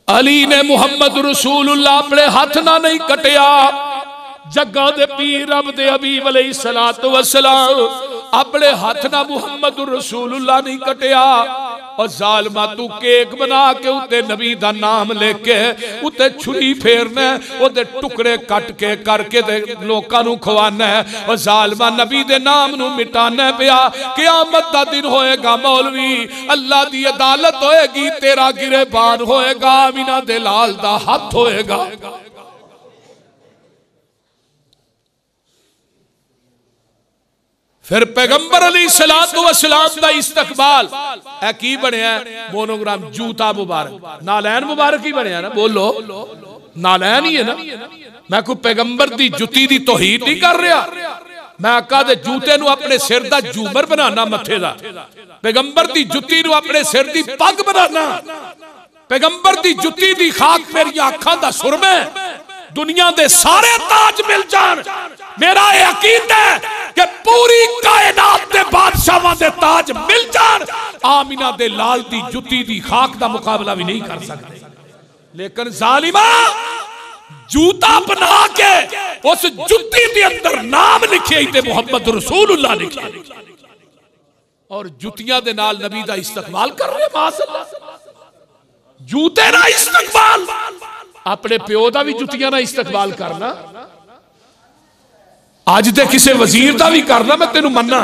अली ने मुहम्मद रसूलुल्लाह अपने हाथ ना नहीं कटिया। जग्गां दे पीर रब दे हबीब अलैहिस्सलातु वस्सलाम अपने हाथ ना मुहम्मद रसूलुल्लाह नहीं कटिया। और जालमा तू केक बना के उत्ते नबी दा नाम लेके उत्ते छुरी फेरना, ओदे टुकड़े कट के करके ते लोकां नू खवाना है। और जालमा नबी दे नाम नू मिटाना पिया। क़यामत दा दिन होएगा मौलवी, अल्लाह दी अदालत होएगी, तेरा गिरेबान होएगा, अमीना दे लाल दा हाथ होएगा। फिर पैगंबर अलैहिस्सलातु वस्सलाम दा इस्तकबाल है की बनया? मोनोग्राम जूता मुबारक नालैन मुबारक ही बनया ना। बोलो नालैन ही है ना। मैं कोई पैगंबर दी जुती दी तौहीद नहीं कर रहा। मैं आका दे जूते नू अपने सिर दा झूमर बनाना मथे दा, पैगंबर दी जुत्ती नू अपने सिर दी पग बनाना, पैगंबर दी जुत्ती दी खाक मेरी अखां दा सुरमे, दुनिया दे सारे ताज मिल जान। मेरा यह अकीदा है कि पूरी कायनात दे बादशाहां दे ताज मिल जान, आमिना दे लाल दी जुत्ती दी खाक दा मुकाबला भी नहीं कर सकते। लेकिन जालिमा जूता बना के उस जुत्ती के अंदर नाम लिखे ते मोहम्मद रसूलुल्लाह लिखे, और जुतियां दे नाल नबी दा इस्तकबाल कर रहे। माशाअल्लाह जूते ना इस्तकबाल, अपने प्यो दा भी जुतियां ना इस्तकबाल करना, अज दे किसी वजीर दा भी करना, मैं तेनू मन्ना।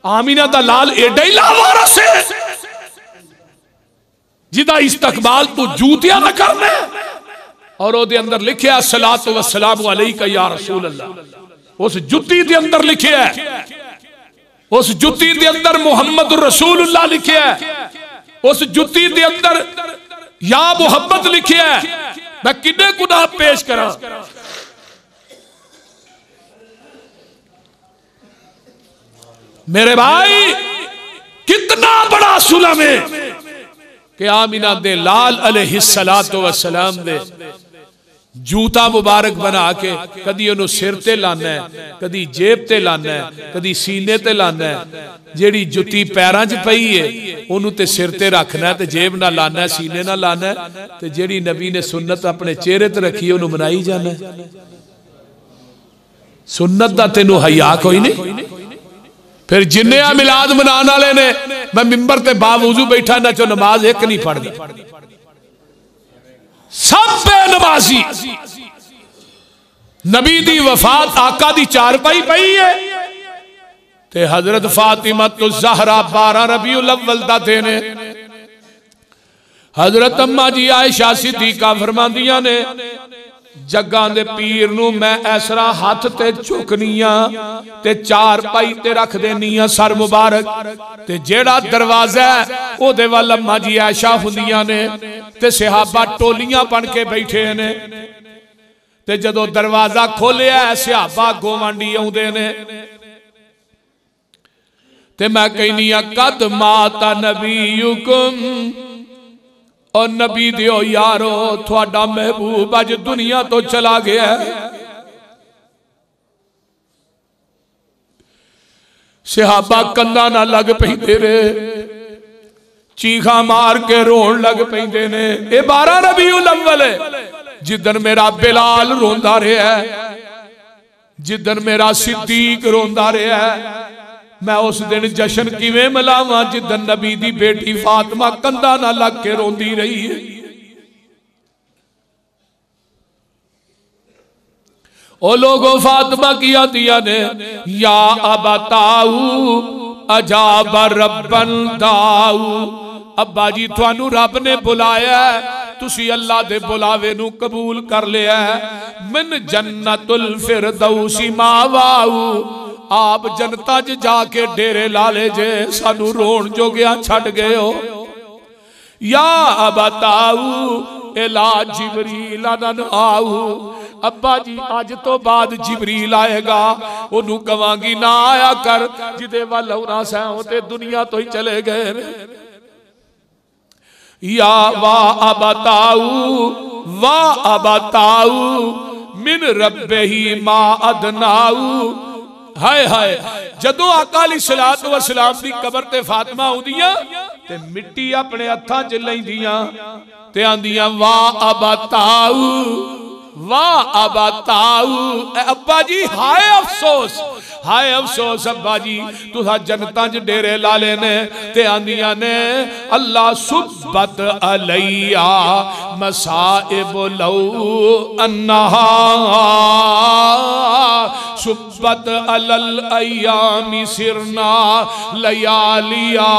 आमीना दा लाल एडा ही लावारस है जिदा इस्तकबाल तू जूतियां ना करना, और ओदे अंदर लिखे अस्सलातु वस्सलामु अलैका या रसूल अल्लाह। उस जुत्ती दे अंदर लिखे है, उस जुत्ती दे अंदर मुहम्मद रसूलुल्लाह लिखे है, उस जुत्ती दे अंदर या मोहब्बत लिखे है। मैं किन्ने गुनाह पेश करा। मेरे भाई कितना बड़ा सुलम है कि आमिना दे लाल अलैहिस्सलातु वस्सलाम दे जूता मुबारक बना के कदी उन्होंने सिर ते लाना है, कदी जेब ते लाना है, कदी सीने ते लाना है। जेड़ी जुती पैरां च पई है उन्होंने ते सिर ते रखना है, ते जेब ना लाना है, सीने ना लाना है, ते जेड़ी नबी ने सुन्नत अपने चेहरे ते रखी है उन्होंने मनाई जाना है। सुन्नत दा तेनू हया कोई नहीं। फिर जिन्ने आ मिलाद मनाने वाले ने, मैं मिंबर ते बावजूद बैठा ना चो नमाज एक नहीं पढ़दी, सब बेनमाजी। नबी दी वफात आका दी चारपाई पई है, ते हजरत फातिमा तो ज़हरा 12 रबीउल अव्वल दा दिन है। हजरत अम्मा जी आयशा सिद्दीका फरमांदियां ने, जग्गां दे पीर नू मैं ऐसरा हाथ ते झुकनिया ते चारपाई ते रख देनिया सर मुबारक, ते जेड़ा दरवाजा ओदे वाल अम्मा जी आयशा हुंदियां ने, ते सहाबा टोलियां बन के बैठे ने, ते जदों दरवाजा खोलिया सहाबा गोवांडी आउंदे ने, ते मैं कहनी कद माता नबीयुकुम, और नबी दियो यारो थोड़ा महबूब अज दुनिया तो चला गया। सहाबा कंधा ना लग पैंदे रे, चीखा मार के रोन लग पैंदे ने। ये 12 रबीउल अव्वल है जिदन मेरा बिलाल रोंदा रहा है, जिदन मेरा सिद्दीक रोंदा रहा है। मैं उस दिन जश्न किवें मनावां जिदन नबी दी बेटी फातिमा कंधा ना लग के रोंदी रही है। ओ लोगों फातिमा की आदिया ने, या अबताऊ अजाब रब्बन दाऊ, अब्बा जी थानू रब ने बुलाया, तुसी अल्लाह दे बुलावे नू कबूल कर लिया। मन जन्नतुल फिरदौसी मावाऊ, आप जनता च जाके डेरे लाले जे सानू रोन जो गया छड़ गए हो। या अबताऊ इला जिबरील अन आऊ, अब्बा जी अज तो बाद जिबरील आएगा, ओनू कवांगी ना आया कर, जिदे वल होना सैं ते दुनिया तो ही चले गए। या वाह अबताऊ मिन रब्बेही मा अदनाऊ। हाय हाय जदों आका अलैहिस्सलातु वस्सलाम दी कबर ते फातिमा आउंदियां ते मिट्टी अपने हत्थां च लैंदियां ते आंदियां वाह अबताऊ, वाह अबताऊ। अब्बा जी हाय अफसोस, हाय अफसोस अब्बा जी तुसा जन्नतां च डेरे ला लेने। ते आंदियां ने अल्लाह सुब्बत अलैया मसाइब लौ अन्नहा सुब्बत अलल अय्यामी सिरना लयालिया।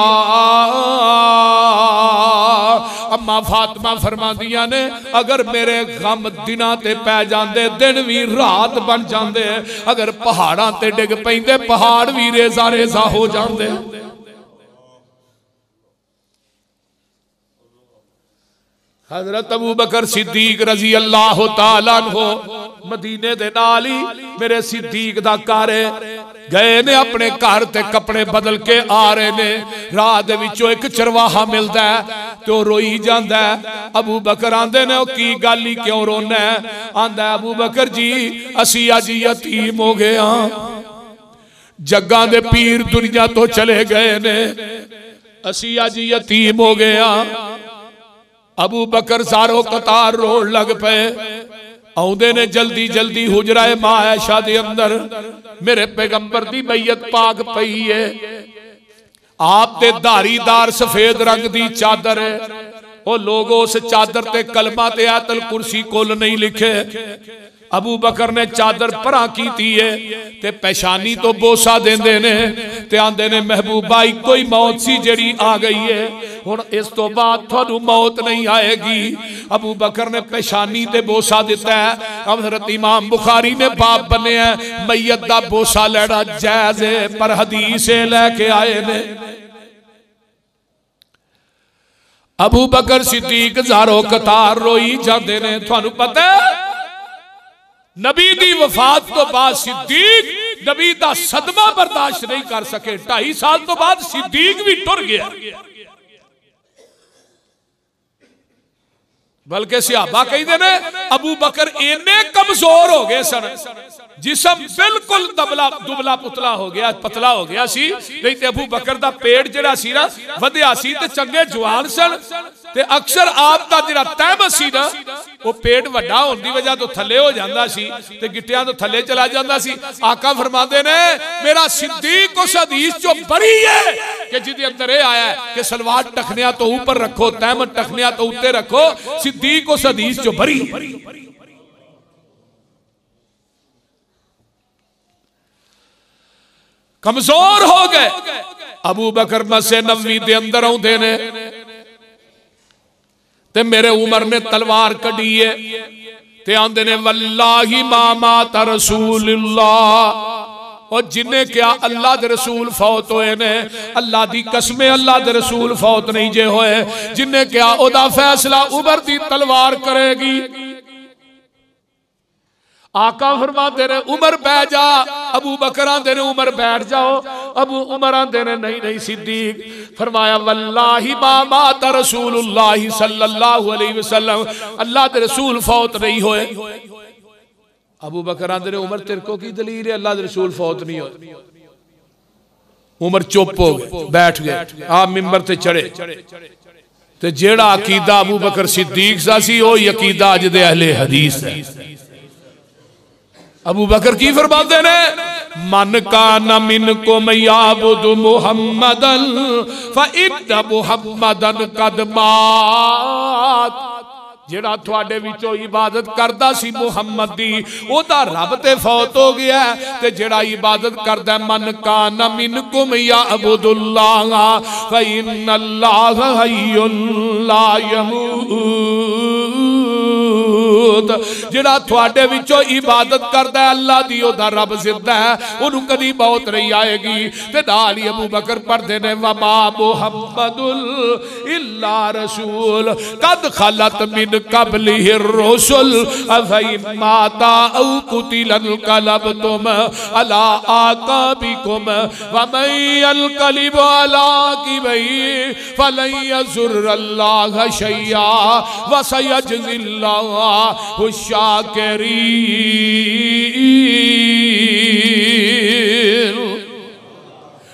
अम्मा फातिमा फरमादियां ने, अगर मेरे गम दिना ते पै जांदे दिन भी रात बन जांदे, अगर पहाड़ां ते डिग पैंदे पहाड़ भी रेजा रेजा हो जांदे। हजरत अबू बकर सिद्दीक रजी अल्लाह तआला अन्हु मदीने दे नाल ही मेरे सिद्दीक दा घर गए ने, अपने घर ते कपड़े बदल के आ रहे ने। राह दे विचों एक चरवाहा मिलदा है ते ओ रोई जांदा है। अबू बकर आंदे ने, ओ की गल ही क्यों रोना है? आंदा अबू बकर जी असी अज यतीम हो गए हां, जग्गां दे पीर दुनिया तो चले गए ने, असी अज यतीम हो गए हां। अबू बकर सारो कतार रोड लग पे। आउंदे ने जल्दी जल्दी हुजराए मां आयशा दे अंदर मेरे पैगंबर दी मैयत पाक पई है। आप दे धारीदार सफेद रंग दी चादर है। ओ लोगो उस चादर ते कलमा ते आयतल कुर्सी कुल नहीं लिखे। अबू बकर ने चादर परा की है ते पेशानी तो बोसा देंदे ने ते आंदे ने महबूबा इको ही मौत सी जेड़ी आ गई है, हुण इस तो बाद थानू मौत नहीं आएगी। अबू बकर ने पेशानी ते बोसा दिता है। हज़रत इमाम बुखारी ने बाप बने मैयत दा बोसा लेना जायज है, पर हदीस लैके आए ने अबू बकर सिद्दीक ज़ारो कतार रोई जाते ने। थानू पता है नबी दी वफात तो बाद सिद्दीक नबी दा सदमा बर्दाश्त नहीं कर सके। 2.5 साल तो बाद सिद्दीक भी टुर गया। बल्कि सहाबा कहते ने अबू बकर इन्ने कमजोर हो गए सन, जिसम बिल्कुल दुबला पुतला हो गया, पतला हो गया सी। नहीं ते अबू बकर दा पेट जिहड़ा सी ना वधिया सी ते चंगे जवान सन। ते अक्सर आप दा जिहड़ा तहमत सी ना वो पेट वड्डा होने की वजह तो थले हो जाता सी ते गिट्टियां तो थले चला जाता सी। आका फरमाते ने मेरा सिद्दीक उस हदीस चो बरी है कि जिहदे अंदर ये आया है कि सलवार टखनिया तो ऊपर रखो, तहमत टखनिया तो उत्ते रखो। सिद्दीक उस हदीस चो बरी। कमजोर हो गए। अबू बकर मसे नबवी दे अंदर आउंदे ने ते मेरे उमर ने तलवार कढ़ी है ते आंदे ने वल्लाही मा माता रसूलुल्लाह। और जिन्हें क्या अल्लाह दे रसूल फौत होए ने, अल्लाह दी कसमें अल्लाह दे रसूल फौत नहीं जे होए। जिन्हें क्या ओदा फैसला उमर दी तलवार करेगी। आका फरमाते ने उमर बैठ जा। अबू बकर आंदे ने उमर बैठ जाओ। अबू उमर आंदे ने नहीं नहीं सिद्दीक। फरमाया वल्लाही मा माता रसूलुल्लाह सल्लल्लाहु अलैहि वसल्लम, अल्लाह दे रसूल फौत नहीं होए। अबू बकर आंदे ने उमर तेरे को की दलील है अल्लाह दे रसूल फौत नहीं होए? उमर चुप हो गए, बैठ गए। आप मिंबर ते चढ़े ते जेड़ा अकीदा अबू बकर सिद्दीक सा सी ओ अकीदा अज दे अहले हदीस है। अबू बकर की फरमाते ने मन का न मिन को मयाबुदु मुहम्मदन फइन्ना मुहम्मदन कद मात। जेड़ा थोड़े विचों इबादत करदा सी मुहम्मद दी ओदा रब ते फौत हो गया। ते जेड़ा इबादत करदा मन का न मिन को मयाबुदुल्लाह फइन्नल्लाह हय्युन ला यमूत। जेड़ा थोड़े विचों इबादत करदा है अल्लाह दी ओदा रब जिंदा है, ओनू कदी मौत नहीं आएगी। ते नाल ही अबू बकर पढ़दे ने वमा मुहम्मदुल इल्ला रसूल कद खलत मिन कबलिहि रसूल अफइन माता औ कुतिलन कलबतुम अला आकाबिकुम वमन यलकलिब अला किबही फलन यजुरल्लाह शैया व सयजजिल्लाहु शाकिरीन।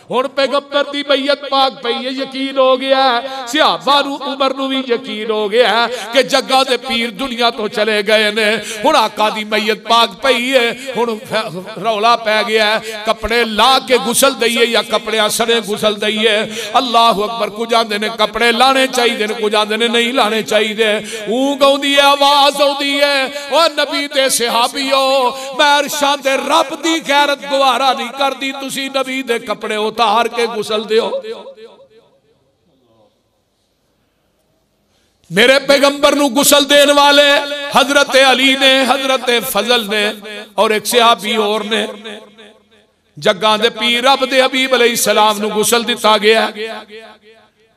हुण पैगंबर दी मैयत पाक पई है, यकीन हो गया। सहाबा नू उमर नू भी यकीन हो गया कि जग्गा दे पीर दुनिया तो चले गए ने। हुण आका दी मैयत पाक पई है। हुण रौला पै गया कपड़े ला के गुसल दईए या कपड़े सड़े गुसल दईए। अल्लाह अकबर। कुछ आंदे ने कपड़े लाने चाहिए, कुछ आंदे ने नहीं लाने चाहिए। ऊंग आउंदी है, आवाज आउंदी है। ओ नबी दे सहाबियो मैं अरशां दे रब दी गैरत गवारा नहीं करदी, तुसी नबी दे कपड़े उतार के गुसल दियो। मेरे पैगंबर नू गुसल देन वाले हजरत अली ने, हजरत फजल ने और एक सहाबी और ने। जग्गां दे पीर रब दे हबीब अलैहि सलाम नू गुसल दिता गया।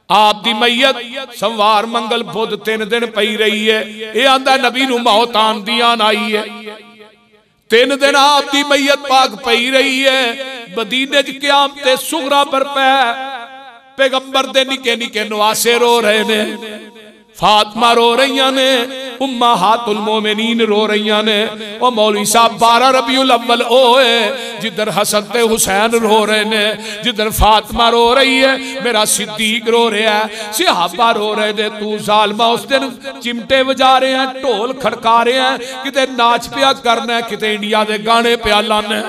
आप दी मैयत सोमवार मंगल बुध 3 दिन पई रही है। ये आंदा नबी नूं मौत आन दी आन आई है। 3 दिन आप दी मैयत पाक पई रही है। मदीने च क़यामत सुगरा बरपा, पैगंबर दे निके निके नवासे रो रहे ने, फातिमा रो रही ने, उम्महातुल मोमिनीन रो रही ने। ओ मौलवी साहब 12 रबीउल अव्वल ओ है जिधर हसन ते हुसैन रो रहे ने, जिधर फातिमा रो रही है, मेरा सिद्दीक रो रहा है, सहाबा रो रहे ने। तू जालिमा उस दिन चिमटे बजा रहे हैं, ढोल खड़का रहे हैं, किते नाच पिया करना, किते इंडिया दे गाने पिया लाना।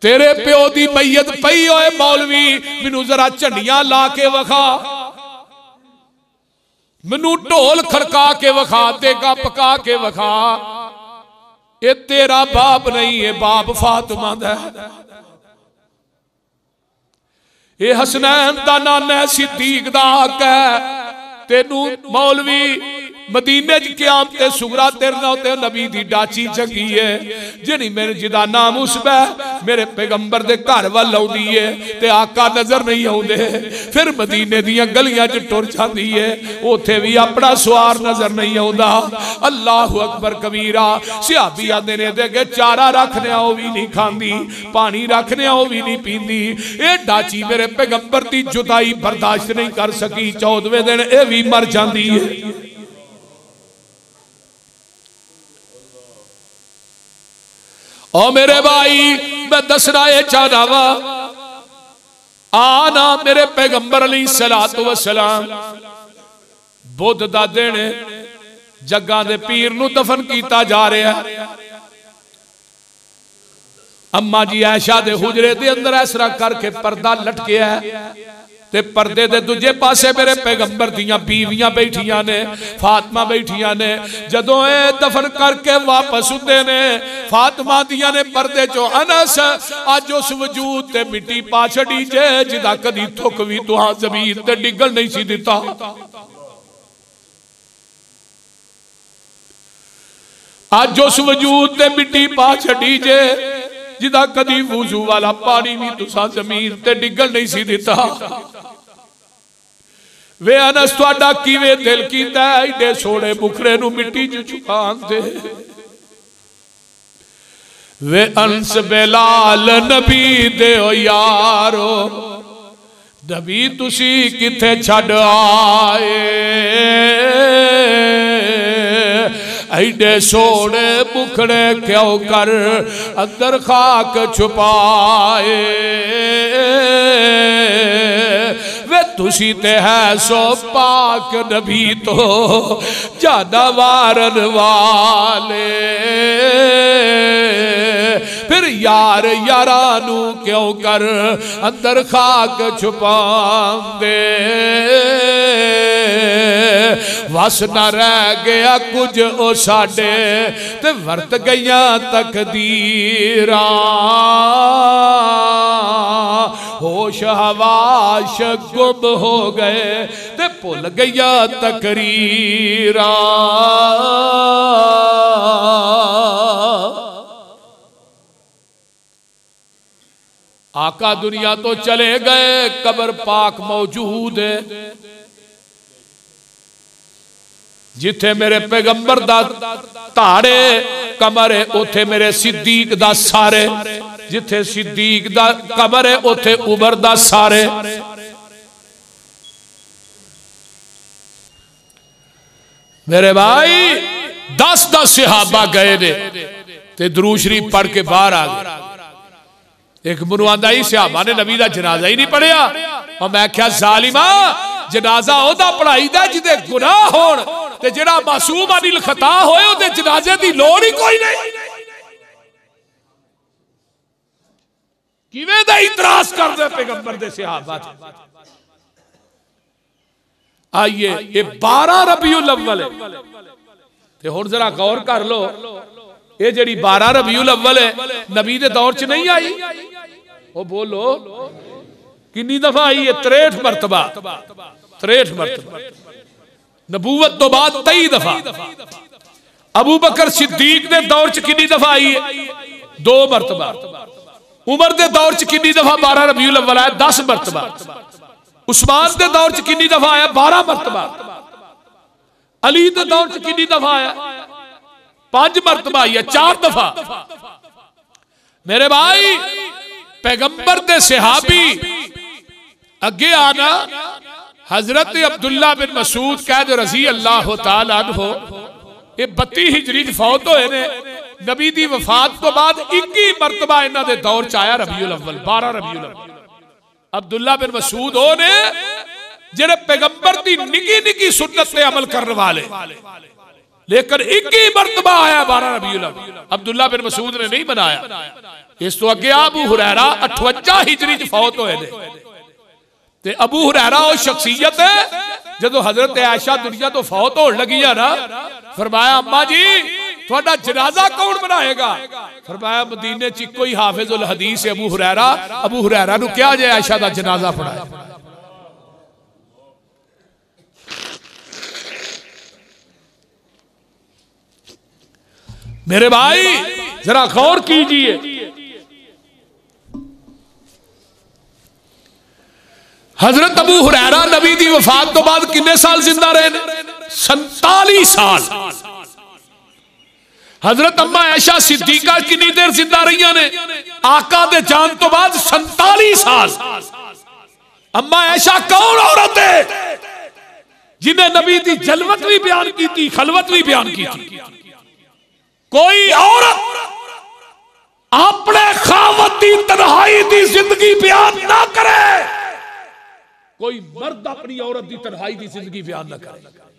तेरे प्यो दी मैयत पई होए मौलवी, मैनू जरा झंडियां ला के वखा, मैनू ढोल खड़का के वखा, देगा पका के वखा। ये तेरा बाप नहीं है, बाप फातिमा दा। ये हसनैन दा नाना है, सिद्दीक दा हक है। तेनू मौलवी मदीने च क़यामत सुगरा तेरे नाल ते नबी दी डाची चंगी है, जिहड़ी मेरे जिदा नाम उसबा मेरे पैगंबर दे घर वल आउंदी है ते आका नजर नहीं आउंदे। फिर मदीने दियां गलियां च टुर जांदी है, उथे भी अपना सवार नजर नहीं आउंदा। अल्लाहु अकबर कबीरा। सहाबी आंदे ने दे अगे चारा रखने ओ भी नहीं खांदी, पानी रखने ओ भी नहीं पींदी। ये डाची मेरे पैगंबर दी जुदाई बर्दाश्त नहीं कर सकी, 14वें दिन ये भी मर जांदी है। ओ मेरे भाई, मैं दसना ये चाहना वा, आना मेरे पैगंबर अलैहिस्सलातु वस्सलाम बुध दा दिन जग्गा दे पीर नू दफन किया जा रहा है। अम्मा जी आयशा दे हुजरे दे अंदर इस तरह करके पर्दा लटकिया है ते पर्दे दे दूजे पासे मेरे पैगंबर दियां बीवियां बैठियां ने, फातिमा बैठियां ने। जदों ए दफन करके वापस हुंदे ने, फातिमा दियां ने पर्दे चो अनस अज उस वजूद ते मिट्टी पा छड़ी जे जिदा कदी थुक भी तुहां जमीन ते डिगल नहीं सी दिता। अज उस वजूद ते मिट्टी पा छड़ी जे जिदा कदी वुजू वाला पानी भी तुसा जमीन ते डिगल नहीं सी दिता। वे अनस तुहाडा किवें दिल कीता एडे सोहणे मुखड़े नू मिट्टी च छुपान दे। वे अंस बेलाल नबी दे ओ यारो, नबी तुसी किथे छड़ आए, ऐडे सोहणे मुखड़े क्यों कर अंदर खाक छुपाए। वे तुसी ते है सो पाक नबी तो जाना वारन वाले, फिर यार यारा नू क्यों कर अंदर खाक छुपांदे। वस न रह गया कुछ ओ साडे ते वर्त गईयां तकदीरां, होश हवाश गुम हो गए ते भुल गईयां तकरीरां। आका दुनिया तो चले गए, कब्र पाक मौजूद है। जिथे मेरे पैगंबर दा धाड़े कमर है उथे मेरे सिद्दीक दा सारे, जिथे सिद्दीक दा कमर है उथे उमर दा सारे। मेरे भाई 10-10 सहाबा गए ने ते दुरूद शरीफ पढ़ के बाहर आ गए। एक मुनु आंदा ही सहाबा ने नबी दा जनाजा ही नहीं पढ़िया। और मैं क्या जालिमा, जनाजा ओदा पढ़ाई दा जिदे गुनाह होण ते जेड़ा मासूम अनिल खता होए ओदे जनाजे दी लोड़ ही कोई नहीं। किवें दा इतराज करदे पैगंबर दे सहाबा। आइए ये 12 रबीउल अव्वल है ते हुण जरा गौर कर लो, ये जेड़ी 12 रबीउल अव्वल है नबी दे दौर च नहीं आई। वो बोलो कितनी दफा आई है? 63 मरतबा। 63 मरतबा। नबूवत तो बाद 23 दफा। अबू बकर सिद्दीक दे दौर च कितनी दफा आई है? 2 मरतबा। उमर के दौर च कितनी दफा 12 रबीउल अव्वल आया? 10 मरतबा। उस्मान के दौर च कितनी दफा आया? 12 मरतबा। अली के दौर च कितनी दफा आया? 5 मरतबा या 4 दफा। मेरे भाई पैगंबर दे सहाबी अगे आना हजरत अब्दुल्ला बिन मसूद कैद रजी अल्लाह तआला अन्हु ये 32 हिजरी फौत होए ने। नबी दी वफात तो बाद 21 मरतबा इन्हां दे दौर च आया रबीउल अव्वल, 12 रबीउल अव्वल। अब्दुल्ला बिन मसूद हो ने जेड़े पैगंबर दी निकी निकी सुन्नत पे अमल करने वाले, लेकिन 21 मरतबा आया 12 रबीउल अव्वल। अब्दुल्ला बिन मसूद ने नहीं बनाया। इस तो अगे अबू हुरैरा 58 हिजरी च फौत होए ने। ते अबू हुरैरा वो शख्सियत है जदों हजरत आयशा दुनिया तो फौत होने लगी है ना, फरमाया अम्मा जी थोड़ा जनाजा कौन बनाएगा? फरमाया मदीने च इक्को ही हाफिजुल हदीस अबू हुरैरा। अबू हुरैरा नूं क्या जे आयशा दा जनाजा पढ़ाया। मेरे भाई जरा गौर कीजिए, हजरत अबू हुरैरा नबी दी वफात तो बाद कितने साल जिंदा रहे? 47 साल। हजरत अम्मा आयशा सिद्दीका कितनी देर जिंदा रही ने? आका दे जान तो बाद 47 साल। अम्मा आयशा कौन औरत है जिन्हें नबी दी जलवत भी बयान की थी, खलवत भी बयान की थी? कोई औरत अपने खावत दी तन्हाई दी जिंदगी बयान ना करे, कोई मर्द अपनी औरत दी तन्हाई दी जिंदगी बयान ना करे।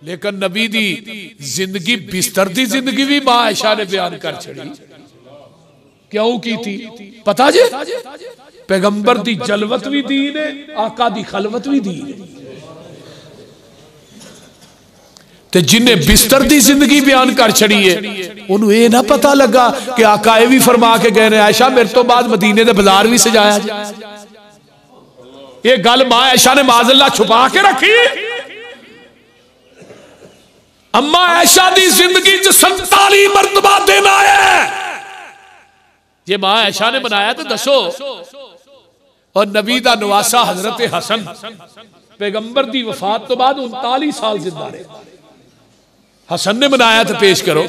लेकिन नबी दी जिंदगी बिस्तर दी जिंदगी भी मां आयशा ने बयान कर छड़ी। क्यों की थी पता जे? पैगंबर दी जलवत भी दी ने, आका दी खलवत भी दी ने। ते जिन्हें बिस्तर दी जिंदगी बयान कर छड़ी है उन्होंने ये ना पता लगा कि आका ये भी फरमा के गए ने आयशा मेरे तो बाद मदीने दे बाजार भी सजाया जाए। ये गल मां आयशा ने माज़अल्लाह छुपा के रखी। अम्मा आयशा दी जिंदगी च 47 मरतबा दिन आया। जे मां आयशा ने बनाया तो दसो। और नबी दा नवासा हजरत हसन पैगंबर दी वफात तो बाद 39 साल जिंदा रहे। हसन ने बनाया तो पेश करो।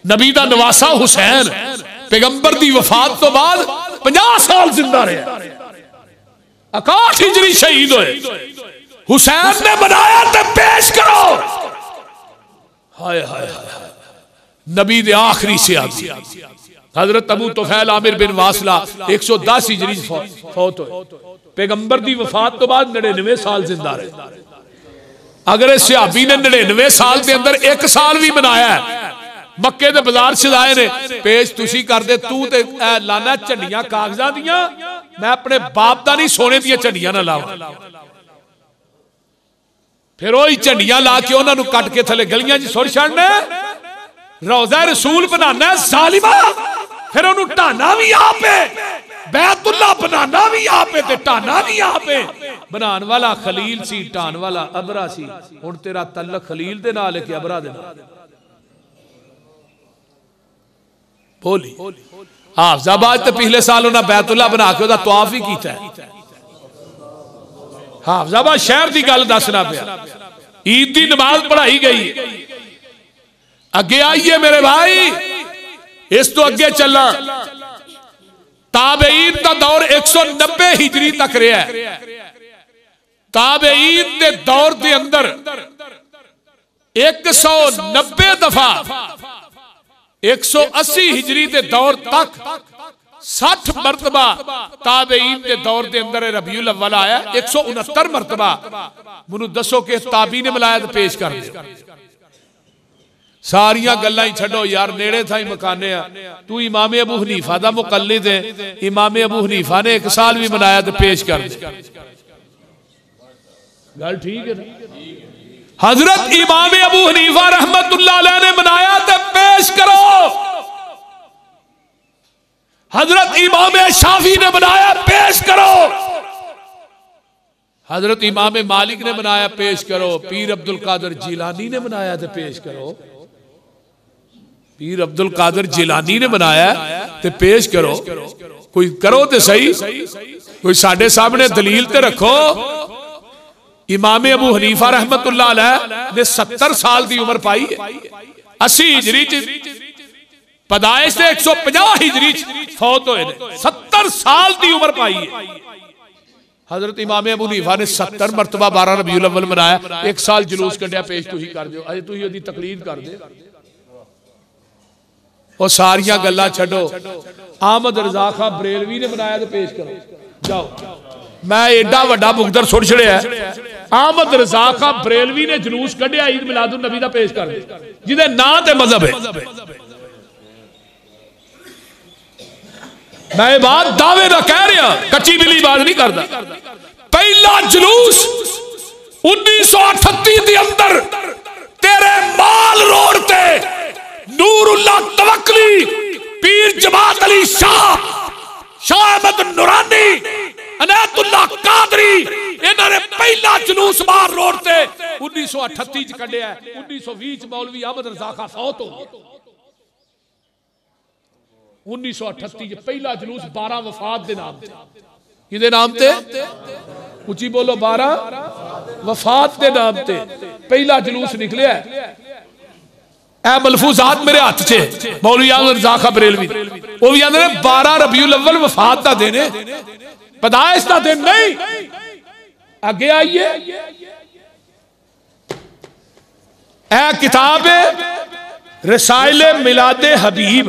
नबी दा नवासा हुसैन पैगंबर दी वफात तो बाद 50 साल जिंदा रहे। 61 हिजरी शहीद हुए। हुसैन ने बनाया तो पेश करो। हाय हाय हाय, नबी दे आखिरी से आदमी हजरत अबू तुफैल आमिर बिन वासला 110 हिजरी फौत हुए। पैगंबर दी वफात तो बाद 99 साल जिंदा रहे। अगर इस सहाबी ने 99 साल के अंदर 1 साल भी बनाया मक्के दे बाजार सजाए ने, पेश तुसी कर दे तू ते लाना झंडियां कागजां दियां, मैं अपने बाप दा नहीं सोने दियां झंडियां ना लावां। फिर वही झंडियां ला के उन्होंने कट के थले गलियां च सुट छड़ना, रोज़ा रसूल बनाना जालिमा, फिर उन्होंने ढाना भी आप है, बैतुल्ला बनाना भी आप है ते ढाना भी आप है। बनाने वाला खलील सी, ढान वाला अबरा सी। हुण तेरा तल्लक खलील दे नाल है कि अबरा दे नाल? बोली हाफजाबाद तो पिछले साल उन्हें बैतुल्ला बना के उहदा तवाफ ही कीता है। हाफजाबाद शहर की गल दसना पिया। ईद की नमाज पढ़ाई गई। अगे आइए मेरे भाई, इस तो अगे चलना। ताबईन का दौर 190 हिजरी तक रहा है। ताबईन के दौर के अंदर 190 दफा 180 हिजरी के दौर तक 60 मरतबा ताबईन के दौर के अंदर रबीउल अव्वल आया। 169 मरतबा मुझे दसो कि ताबी ने मिलाया तो पेश कर दे। सारिया गल्लां ही छड्डो यार, नेड़े था ही मकाने तू इमाम अबू हनीफा दा मुकल्लिद है। इमाम अबू हनीफा ने 1 साल भी मनाया तो पेश कर दे। गल ठीक है ना? हजरत इमाम अबू हनीफा रहमतुल्लाह अलैह ने मनाया तो पेश करो। हजरत इमाम शाफी ने बनाया पेश करो। हजरत इमाम मालिक ने बनाया पेश करो। पीर अब्दुल कादिर जिलानी ने बनाया तो पेश करो। पीर अब्दुल कादिर जिलानी ने बनाया तो पेश करो, कोई करो तो सही, कोई साडे सामने दलील तो रखो। इमाम अबू हनीफा रहमतुल्लाह अलैह ने 70 साल की उम्र पाई है। 80 हिजरी पैदाइश 150 हिजरी फौत होए, 70 साल की उम्र पाई है। हजरत इमाम अबू हनीफा ने 70 मरतबा 12 रबीउल अव्वल मनाया। एक साल जुलूस कढ़िया, पेश तुही कर दो, अजे तुही ओदी तकलीद कर दे। और सारिया गल्लां छड्डो, अहमद रजा खां बरेलवी ने बनाया तो पेश करो। जाओ, मैं एडा वड्डा मुकदर सुट छड़िया। अहमद रजा खां बरेलवी ने जुलूस कढ़िया ईद मिलादुन नबी दा पेश कर दे, जिहदे नां ते मजहब है। मैं बात दावे ना कह रहा, कच्ची बिली बात नहीं करता। पहला जुलूस 1938 के अंदर तेरे माल रोड ते नूरुल्लाह तवक्कली, पीर जमात अली शाह, शाह अहमद नूरानी, अनायतुल्लाह कादरी, इन्होंने पहला जुलूस माल रोड ते 1938 च कढ़िया। 1920 च मौलवी अहमद रजा खां फौत हो गया। 1938 पहला जुलूस 12 वफात के नाम किदे नाम ते, उची बोलो, 12 वफात के नाम ते पहला जुलूस निकलिया। ए मलफूजात मेरे हाथ च, मौलवी अहमद रजा खां बरेलवी वो भी आंदे 12 रबीउल अव्वल वफात का दिन है, पैदाइश का दिन नहीं। आगे आइए, ए किताब रसाइल मिलादे हबीब,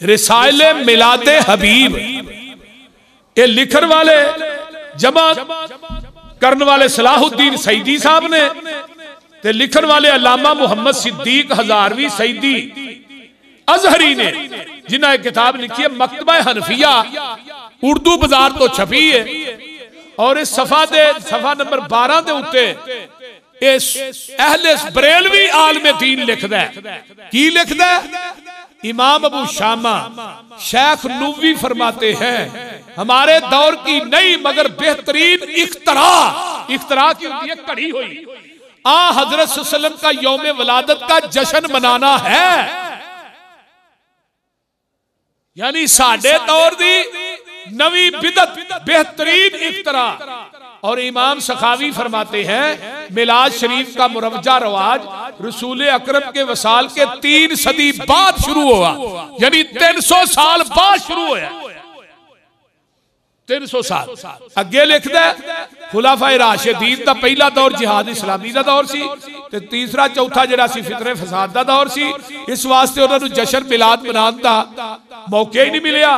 रिसाइले मिलादे हबीब, ये लिखन वाले जमा करने वाले सलाहुद्दीन सईदी साहब ने, ते लिखन वाले अल्लामा मुहम्मद सिद्दीक हजारवी सईदी अजहरी ने, जिन्हें किताब लिखी है मकतबा हनफिया, उर्दू बाजार तो छपी है। और इस सफा नंबर 12 के उत्ते अहले बरेलवी आलमे दीन लिखदा है। की लिखदा है? इमाम अबू शामा शेख नूवी फरमाते हैं, हमारे दौर की नई मगर बेहतरीन इख्तरा की होती है कड़ी हुई, आ हजरत सल्लल्लाहु अलैहि वसल्लम का यौम वलादत का जश्न मनाना है। यानी साडे दौर दी नवी बिदत बेहतरीन इख्तरा। और इमाम सखावी फरमाते हैं मिलाद शरीफ का मुरवजा रवाज रसूल अकरम के वसाल के 3 सदी बाद शुरू हुआ, यानी 300 साल बाद शुरू हुआ। 300 साल अगे लिखदा है खुलाफाए राशिदीन दा पहला दौर जिहाद इस्लामी दा दौर सी, ते तीसरा चौथा जिहड़ा सी फितरे फसाद दा दौर सी। इस वास्ते उन्हां नूं जश्न मिलाद मनाउण दा मौका ही नहीं मिलिया।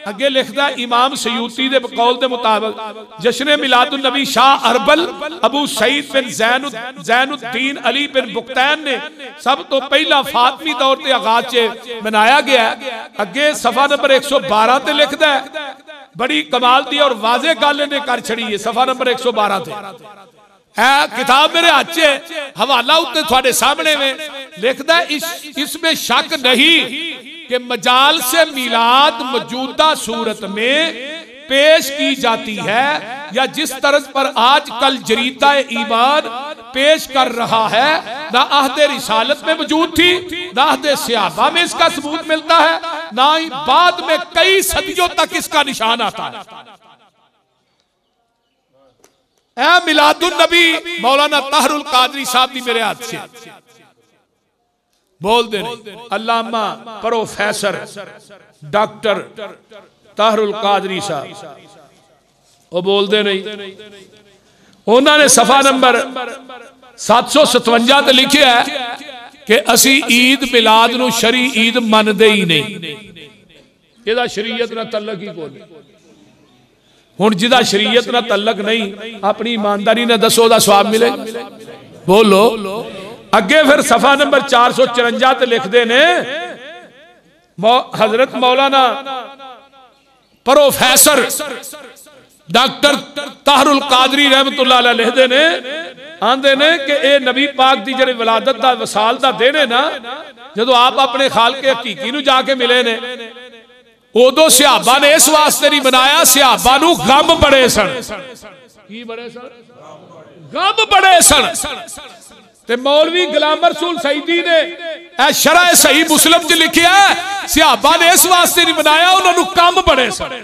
अगे लिखदा इमाम सयूती दे कौल दे मुताबिक जश्न मिलादुन नबी शाह अरबल अबू सईद बिन ज़ैनुद्दीन अली बिन बुख्तैन ने सब तो पहला फातमी दौर ते आगाज च मनाया गया। अगे सफा नंबर 112 ते लिखदा है, बड़ी कमाल दी और वाजे गल ने कर छड़ी है। सफा नंबर 112 ते किताब मेरे हाथ च, हवाला उत्ते थोड़े सामने में लिखदा है, इसमें शक नहीं कि मजाल से मिलाद मौजूदा सूरत में पेश की जाती है, या जिस तरह पर आज कल जरीदा ईमान पेश कर रहा है, ना अहदे रिसालत में मौजूद थी, ना अहदे सहाबा में इसका सबूत मिलता है, ना ही बाद में कई सदियों तक इसका निशान आता है। ऐ मिलादुन नबी मौलाना ताहरुल कादरी साहब भी मेरे हाथ से बोल दे, अल्लामा प्रोफेसर डॉक्टर ताहरुल कादरी साहब वो बोलते नहीं। उन्होंने सफा नंबर 757 ते लिखा है कि असी ईद मिलाद नूं शरी ईद मनदे ही नहीं, इहदा शरीयत नाल तल्लक ही कोई। हुण जिहदा शरीयत नाल तल्लक नहीं, अपनी ईमानदारी नाल दसो उहदा सवाब मिले, बोलो। अगे फिर सफा नंबर 454 ते लिखते ने हजरत मौलाना प्रोफेसर डॉक्टर ताहरुल कादरी रहमतुल्लाह अलैह लिखते ने, आंदे ने कि ए नबी पाक दी जिहड़ी विलादत दा वसाल दा दिन है ना, जदों आप अपने खालके हकीकी नूं जाके मिले ने, उदों सहाबा ने इस वास्ते नहीं मनाया, सहाबा नूं गम बड़े सन। की बड़े सन? गम बड़े सन। ते मौलवी गुलाम रसूल सईदी ने शरह सही मुस्लिम च लिखिया सहाबा ने इस वास्ते नहीं बनाया, उन्होंने कम बड़े सन।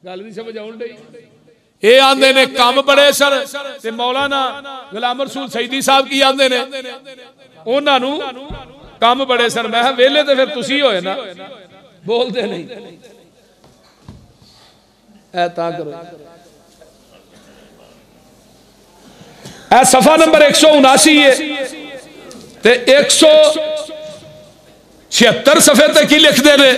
गल नहीं समझ आउण दी। ये आंदे ने कम बड़े सन ते मौलाना गुलाम रसूल सईदी साहब की आंदे ने उन्होंने कम बड़े सन। मैं वेले तो फिर तुसी होए ना, बोलते नहीं ऐ ता करो। सफा नंबर 179 है ते 176 सफे तक ही लिखते हैं।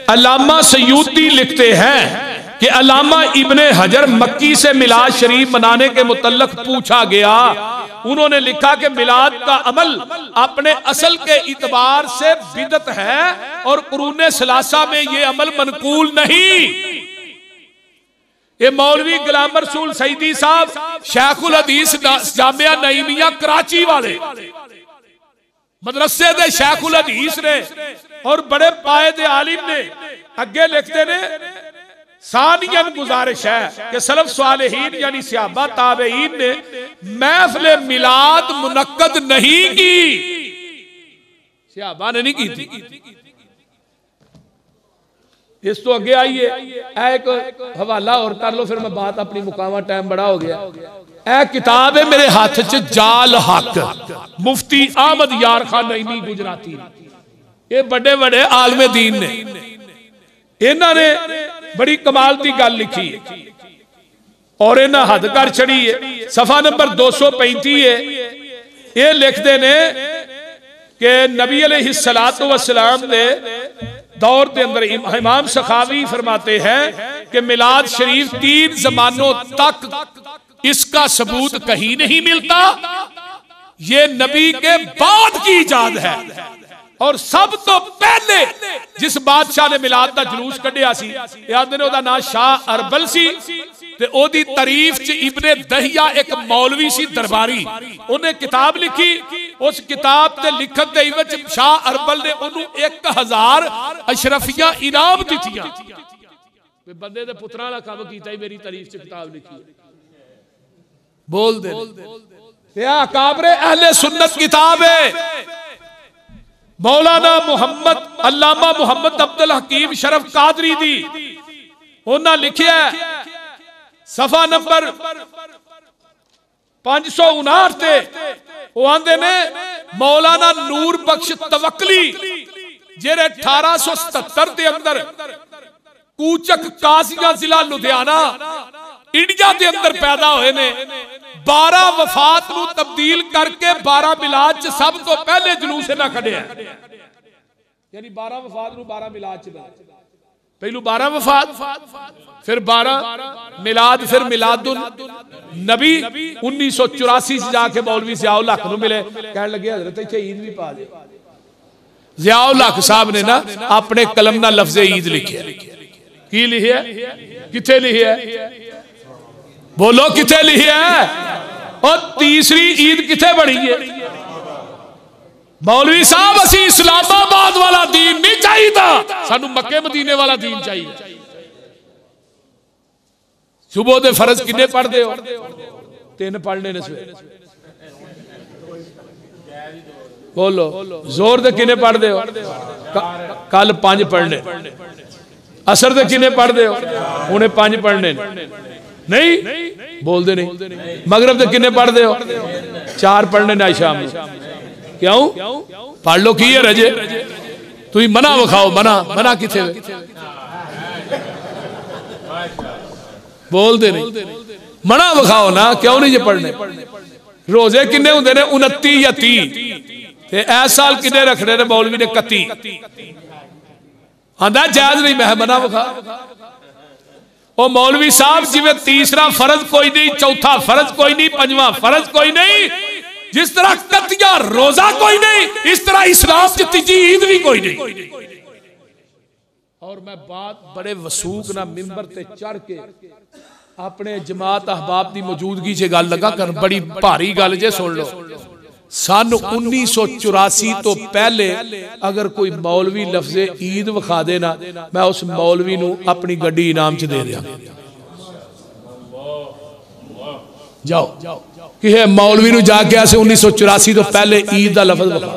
अल्लामा सयूती लिखते हैं कि अल्लामा इब्ने हजर मक्की से मिलाद शरीफ मनाने के मुतल्लक पूछा गया। उन्होंने लिखा कि मिलाद का अमल अपने असल के इतबार से बिदत है और कुरान सलासा में ये अमल मनकूल नहीं। ये मौलवी गुलाम रसूल सईदी साहब शेखुल हदीस जामिया नईमिया कराची वाले मदरसे दे शेखुल हदीस ने और बड़े पाए दे आलिम ने अगे लिखते ने सानियन गुजारिश है कि सलफ सालेहीन यानी सहाबा ताबईन ने महफिल मिलाद मुनक्कद नहीं की, सहाबा ने नहीं की थी। इस तो अगे आइए एक हवाला और कर लो फिर मैं बात अपनी मुकामा, टाइम बड़ा हो गया। ए किताब है मेरे हाथ च जाल हक, मुफ्ती अहमद यार खान नईमी गुजराती, ये बड़े बड़े आलमे दीन ने, इन्होंने बड़ी कमाल की गल लिखी और इन्हें हद कर छड़ी है। सफा नंबर 235 है। ये लिखते ने कि नबी अलैहिस्सलातु वस्सलाम ने दौर के अंदर इमाम सखावी फरमाते हैं कि मिलाद शरीफ 3 जमानों तक इसका सबूत कहीं नहीं मिलता, ये नबी के बाद की इजाद है। और सब तो पहले जिस बादशाह ने मिलाद का जुलूस कढ़िया सी, याद ने ओदा नाम शाह अरबल सी ते ओदी तारीफ च इब्ने दहिया एक मौलवी सी दरबारी, उन्हें किताब लिखी। उस किताब के लिखन दे विच शाह अरबल ने ओनू 1000 अशरफियां इनाम दित्तियां। बंदे दे पुत्रां दा काम कीता ही मेरी तारीफ च किताब लिखी। बोल दे या काबरे अहले सुन्नत किताब है। मौलाना मुहम्मद अल्लामा मुहम्मद अब्दुल हकीम शरफ कादरी दी उन्हें लिखिया सफा नंबर 559 वो आंदे ने मौलाना नूर बख्श तवक्ली जेरे 1877 के अंदर कूचक कासिया जिला लुधियाना इंडिया के अंदर पैदा हुए ने। 12 वफात नू तब्दील करके 12 मिलाद च सब तो पहले जुलूस ना कढ़िया, यानी 12 वफात नू 12 मिलाद च पहलू 12 वफात फिर 12 मिलाद फिर मिलादुन नबी 1984 से जाके मौलवी ज़ियाउल हक नू मिले, कहने लगे हजरत इत्थे ईद भी पा दे। ज़ियाउल हक साहब ने ना अपने कलम ना लफ्ज़े ईद लिखे। की लिखिया किथे लिखिया बोलो किथे लिखिया? और तीसरी ईद किथे बड़ी है? मौलवी साहब असी इस्लामाबाद वाला दीन नहीं चाहिए, सानू मक्के मदीने वाला दीन चाहिए। सुबह दे फर्ज किन्ने पढ़ते हो? 3 पढ़ने ने सवेरे। बोलो जोर दे किन्ने पढ़ते हो? कल 5 पढ़ने। असर दे किन्ने पढ़ते हो? उन्हें 5 पढ़ने नहीं बोलते नहीं। मगरब दे किन्ने पढ़ते हो? 4 पढ़ने ना शाम में। क्यों पढ़ लो की है रजे तुम मना विखाओ, मना मना किथे बोलते नहीं, मना विखाओ ना, क्यों नहीं जे पढ़ने? रोजे किन्ने होंदे ने? 29 या 30 ते इस साल किन्ने रखने ने मौलवी ने? 31 आंदा जायज नहीं, मैं मना विखा। ओ मौलवी साहब जिवें तीसरा फर्ज कोई नहीं, चौथा फर्ज कोई नहीं, 5वां फर्ज कोई नहीं, जिस तरह कतिया रोजा कोई नहीं, इस तरह इस्लाम की तीजी ईद भी कोई नहीं। और मैं बात बड़े वसूक ना मिंबर ते चढ़ के अपने जमात अहबाब की मौजूदगी से गल लगा कर, बड़ी भारी गल जे सुन लो। सन 1984 तो पहले अगर कोई मौलवी लफ्जे ईद विखा देना, मैं उस मौलवी नू अपनी गड्डी इनाम च दे दिया। जाओ कि है मौलवी नूं जाके ऐसे 1984 तो पहले ईद का लफज बता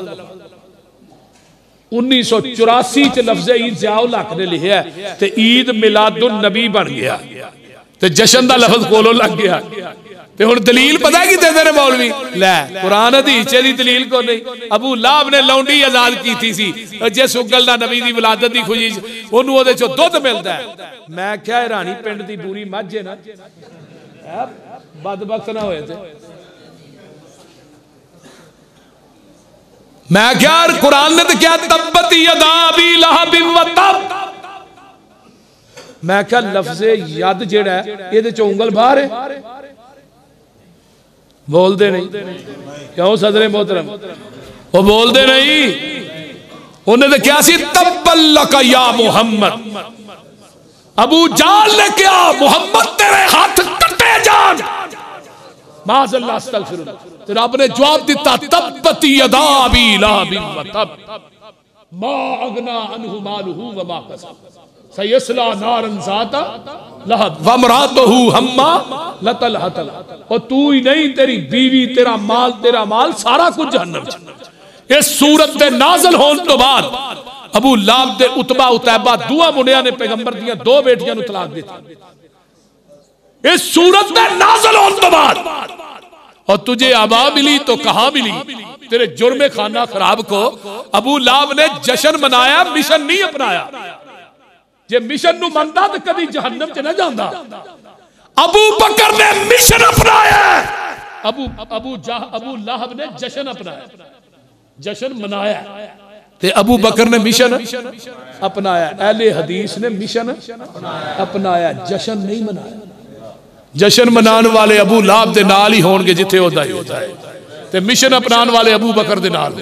1984 च लफ्ज़ ईद ज़ियाउल हक ने लिखा ते ईद मिलादुन नबी बन गया ते जश्न का लफज कोलों लग गया ते हुण दलील पता की देंदे ने मौलवी लै कुरान हदीस दी दलील को नहीं। अबू लाहब ने लौंडी आजाद की सी जिस उगल दा नबी दी विलादत दी खुशी ओनू ओदे चों दुध मिलदा है। मैं क्या रानी पिंड दी बुरी मझ है ना बदबख्त ना होए थे। मैं क्या कुरान ने तो क्या तब्बत यदा अबी लहब व तब मैं क्या लफ्ज़े यद जेड़ा है इहदे चों उंगल बाहर है बोलते नहीं क्यों सदरे मोहतरम वो बोलते नहीं उन्हें तो क्या सी तब्बल्लका या मोहम्मद अबू जाल ने क्या मोहम्मद तेरे हाथ कटे जान माज़अल्लाह अस्तगफिरुल्लाह तो रब ने जवाब दिता तब्बत यदा अबी लहब व तब मा अगना अन्हु मालुहु व मा कसब सयस्ला नारन ज़ाता लहब व इम्राअतुहु हम्मा लतल हतल और तू ही नहीं तेरी बीवी तेरा माल सारा कुछ जहन्नम च। इस सूरत दे नाज़िल होने तो बाद अबू लाहब दे उतबा उतैबा दुआ मुंडिया ने पैगंबर दियां दो बेटियां नूं तलाक दी। इस सूरत दे नाज़िल होने तो बाद और तुझे आबा मिली तो कहां मिली तेरे जुर्मे खाना खराब को। अबू लाहब ने जश्न मनाया मिशन नहीं अपनाया। जे मिशन नूं मनदा तो कभी जहन्नम च ना जांदा। अबू बकर ने मिशन अपनाया। अबू लाहब ने जश्न अपनाया जश्न मनाया ते अबू बकर ने मिशन अपनाया। अहले हदीस ने मिशन अपनाया जश्न नहीं मनाया। जश्न मनाने वाले अबू लाहब दे नाल ही होणगे जिथे होता है ते मिशन अपनाने वाले अबू बकर दे नाल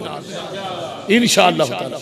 इंशाअल्लाह ताला।